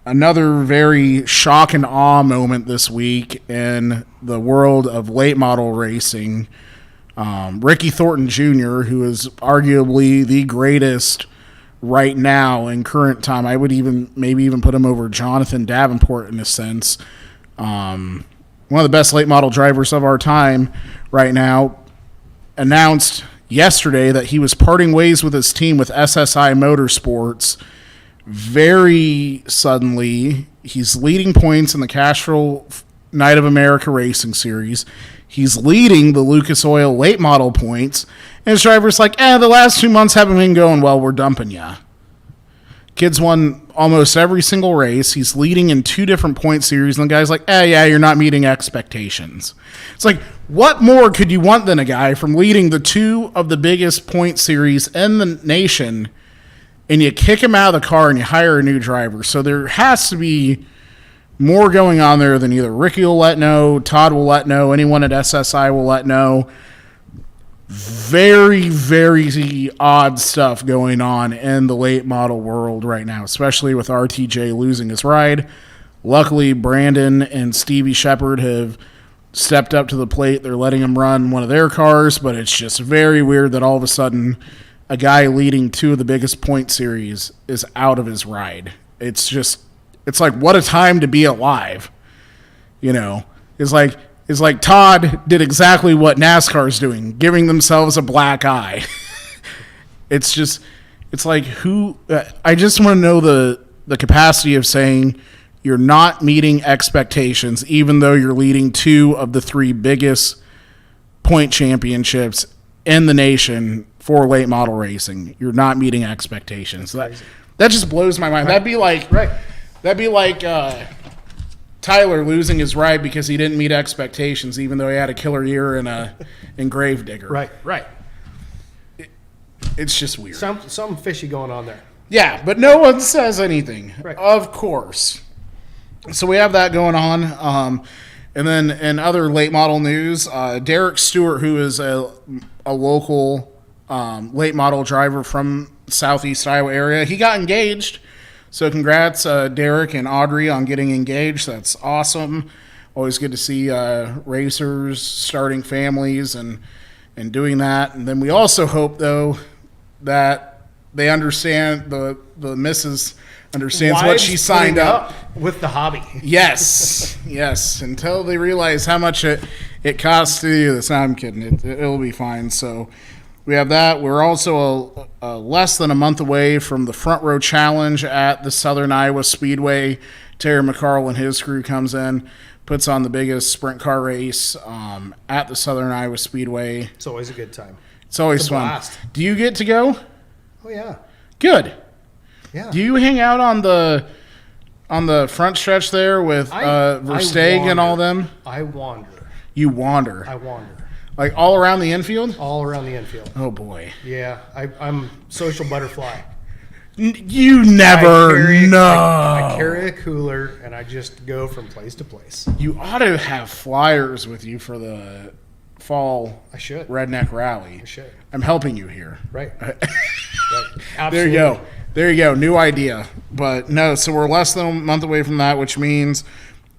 Another very shock and awe moment this week in the world of late model racing. Ricky Thornton Jr., who is arguably the greatest right now in current time. I would maybe even put him over Jonathan Davenport in a sense. One of the best late model drivers of our time right now, announced yesterday that he was parting ways with his team with SSI Motorsports. Very suddenly, he's leading points in the Castrol Night of America Racing Series. He's leading the Lucas Oil late model points. And his driver's like, the last 2 months haven't been going well. We're dumping ya. Kid's won almost every single race. He's leading in 2 different point series. And the guy's like, yeah, you're not meeting expectations. It's like, what more could you want than a guy from leading the 2 of the biggest point series in the nation, and you kick him out of the car and you hire a new driver? So there has to be more going on there than either Ricky will let know, Todd will let know, anyone at SSI will let know. Very, very odd stuff going on in the late model world right now, especially with RTJ losing his ride. Luckily, Brandon and Stevie Shepard have stepped up to the plate. They're letting him run one of their cars, but it's just very weird that all of a sudden a guy leading 2 of the biggest point series is out of his ride. It's like, what a time to be alive. It's like Todd did exactly what NASCAR's doing, giving themselves a black eye. It's like I just want to know the capacity of saying you're not meeting expectations, even though you're leading 2 of the 3 biggest point championships in the nation for late model racing. You're not meeting expectations. That just blows my mind. Right. That'd be like Tyler losing his ride because he didn't meet expectations, even though he had a killer year in Gravedigger. Right. It's just weird. Something fishy going on there. Yeah, but no one says anything. Right. Of course. So we have that going on. And then in other late model news, Derek Stewart, who is a local late model driver from Southeast Iowa area, he got engaged. So congrats, Derek and Audrey, on getting engaged. That's awesome. Always good to see racers starting families and doing that. And then we also hope, though, that they understand, the missus understands what she signed up with the hobby. Yes. Until they realize how much it costs to do this. No, I'm kidding. It'll be fine. So we have that. We're also less than a month away from the Front Row Challenge at the Southern Iowa Speedway. Terry McCarl and his crew comes in, puts on the biggest sprint car race at the Southern Iowa Speedway. It's always a good time. It's always fun. Blast. Do you get to go? Oh, yeah. Good. Yeah. Do you hang out on the front stretch there with Verstegen and all them? I wander. You wander. I wander. Like all around the infield? All around the infield. Oh, boy. Yeah. I'm social butterfly. You never know. I carry a cooler, and I just go from place to place. You ought to have flyers with you for the fall I should. redneck rally. I should. I'm helping you here. Right. There Absolutely. you go. New idea. But no, so we're less than a month away from that, which means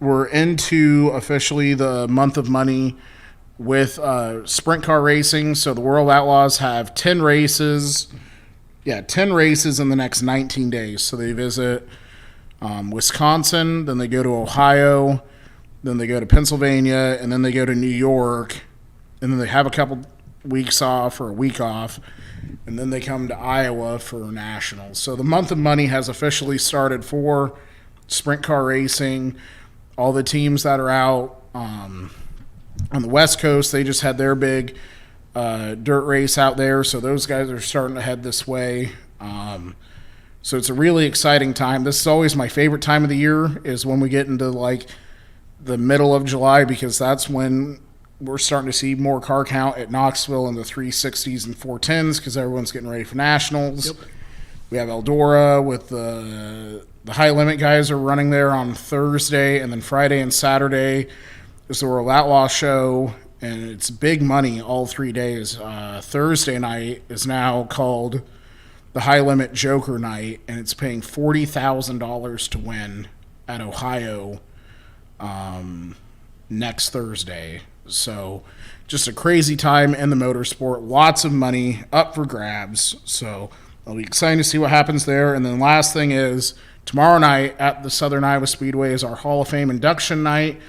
we're into officially the month of money with sprint car racing. So the World Outlaws have 10 races. Yeah, 10 races in the next 19 days. So they visit Wisconsin, then they go to Ohio, then they go to Pennsylvania, and then they go to New York, and then they have a couple weeks off or a week off, and then they come to Iowa for nationals. So the month of money has officially started for sprint car racing. All the teams that are out on the West Coast, they just had their big dirt race out there, so those guys are starting to head this way. So it's a really exciting time. This is always my favorite time of the year, is when we get into like the middle of July, because that's when we're starting to see more car count at Knoxville in the 360s and 410s, because everyone's getting ready for nationals. Yep. We have Eldora with the high limit guys are running there on Thursday, and then Friday and Saturday is the World Outlaw show. and it's big money all 3 days. Thursday night is now called the High Limit Joker Night, and it's paying $40,000 to win at Ohio next Thursday. So just a crazy time in the motorsport. Lots of money up for grabs. So it'll be exciting to see what happens there. And then last thing is tomorrow night at the Southern Iowa Speedway is our Hall of Fame induction night.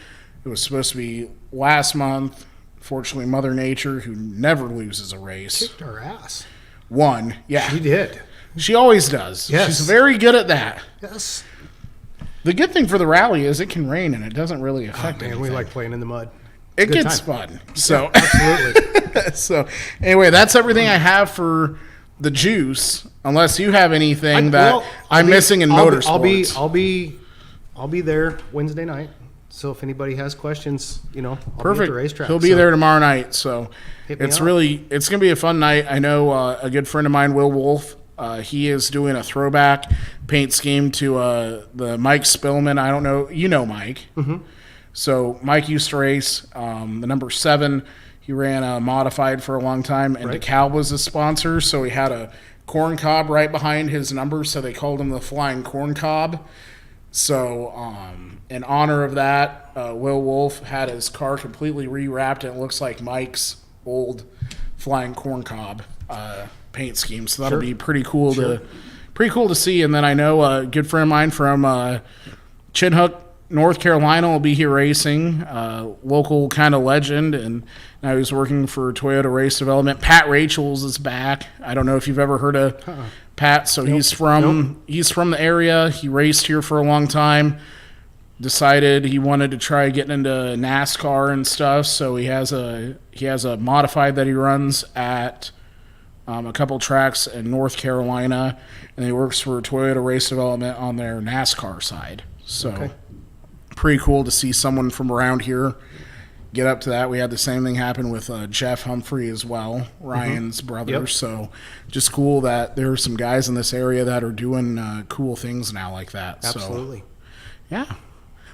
It was supposed to be last month. Fortunately, Mother Nature, who never loses a race, Kicked our ass. won. Yeah, She did. she always does. Yes. She's very good at that. Yes. The good thing for the rally is it can rain and it doesn't really affect Man, anything. we like playing in the mud. it good gets time. fun. So, Absolutely. so anyway, that's everything I have for the juice. Unless you have anything that I'm missing in motorsports. I'll be there Wednesday night. So if anybody has questions, I'll be at Perfect. the racetrack. He'll be So there tomorrow night. So hit me it's up. it's going to be a fun night. I know a good friend of mine, Will Wolf, he is doing a throwback paint scheme to the Mike Spillman. I don't know. You know Mike. Mm-hmm. So Mike used to race the number 7. He ran a modified for a long time, and Right. DeKalb was the sponsor. So he had a corn cob right behind his number, so they called him the Flying Corn Cob. So in honor of that, Will Wolf had his car completely rewrapped, and it looks like Mike's old Flying Corn Cob paint scheme. So that'll be pretty cool to see. And then I know a good friend of mine from Chinhook, North Carolina, will be here racing. Local kind of legend, and now he's working for Toyota Race Development. Pat Rachels is back. I don't know if you've ever heard of Pat. So he's from the area. He raced here for a long time. Decided he wanted to try getting into NASCAR and stuff. So he has a modified that he runs at a couple tracks in North Carolina, and he works for Toyota Race Development on their NASCAR side. So pretty cool to see someone from around here get up to that. We had the same thing happen with Jeff Humphrey as well, Ryan's brother. Yep. So just cool that there are some guys in this area that are doing cool things now like that. Absolutely. So, yeah.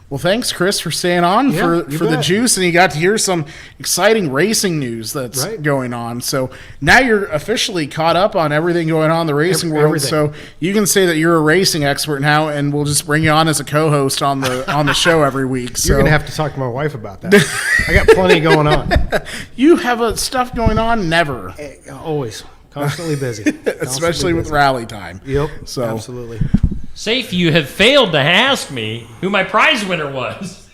Well, thanks, Chris, for staying on Yeah, for you the bet. juice, and you got to hear some exciting racing news that's Right. going on. So now you're officially caught up on everything going on in the racing world. Everything. So you can say that you're a racing expert now, and we'll just bring you on as a co-host on the show every week. So You're going to have to talk to my wife about that. I got plenty going on. you have stuff going on, never, Always. Constantly busy. especially with rally time. Yep. So- Absolutely. Safe, you have failed to ask me who my prize winner was.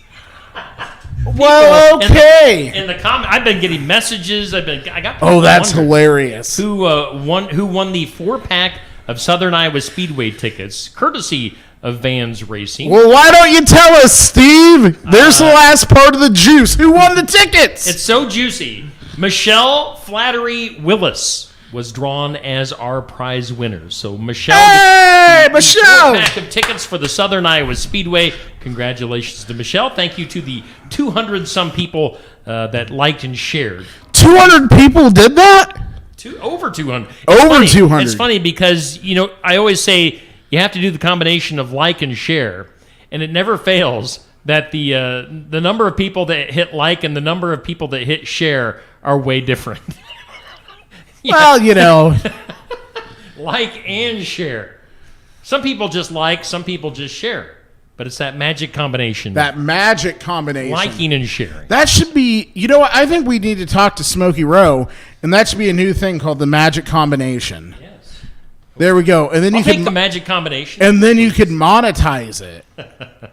Well, okay. In the comment, I've been getting messages. I got. Oh, that's wondering hilarious. Who won the 4-pack of Southern Iowa Speedway tickets, courtesy of Vans Racing? Well, why don't you tell us, Steve? There's the last part of the juice. Who won the tickets? It's so juicy. Michelle Flattery Willis was drawn as our prize winner. So Michelle, Hey, Michelle! pack of tickets for the Southern Iowa Speedway. Congratulations to Michelle. Thank you to the 200-some people that liked and shared. 200 people did that? Over 200. Over funny. 200. It's funny because, I always say you have to do the combination of like and share, and it never fails that the number of people that hit like and the number of people that hit share are way different. Well, Like and share. Some people just like, some people just share. But it's that magic combination. that magic combination. liking and sharing. That should be, you know what? I think we need to talk to Smokey Rowe, and that should be a new thing called the magic combination. Yes. There we go. And then I'll you take can the magic combination. and then you could monetize it.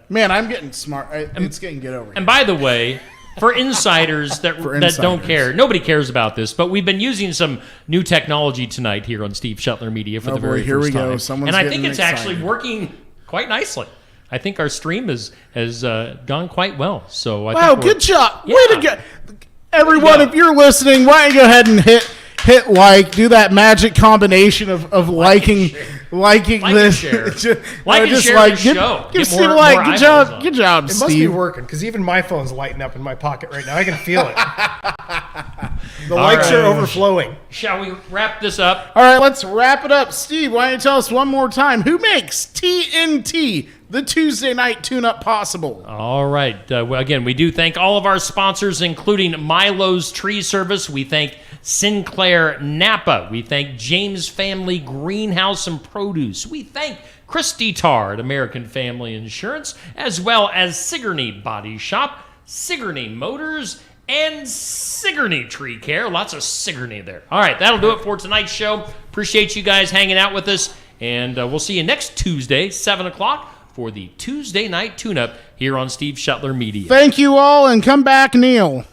Man, I'm getting smart. It's getting good over here. And by the way, for insiders that don't insiders. care, nobody cares about this, but we've been using some new technology tonight here on Steve Shetler Media for Oh, the boy, very here first we go. time. Someone's and I think getting it's actually excited. working quite nicely. I think our stream has gone quite well. So I Wow, think we're- good job. Yeah. Way to go. Everyone, go. if you're listening, why don't you go ahead and hit like, do that magic combination of liking Like and this. share. Just- Like or and just share like, this give, show. give Get Steve a more like. Good eyeballs job. on Good job, It must be Steve. working because even my phone's lighting up in my pocket right now. I can feel it. The likes right. are overflowing. Shall we wrap this up? All right, let's wrap it up. Steve, why don't you tell us one more time who makes TNT the Tuesday night tune-up possible. All right. Well, again, we do thank all of our sponsors, including Milo's Tree Service. We thank Sinclair Napa. We thank James Family Greenhouse and Produce. We thank Christy Tarr at American Family Insurance, as well as Sigourney Body Shop, Sigourney Motors, and Sigourney Tree Care. Lots of Sigourney there. All right, that'll do it for tonight's show. Appreciate you guys hanging out with us, and we'll see you next Tuesday, 7 o'clock, for the Tuesday Night Tune-Up here on Steve Shuttler Media. Thank you all, and come back, Neil.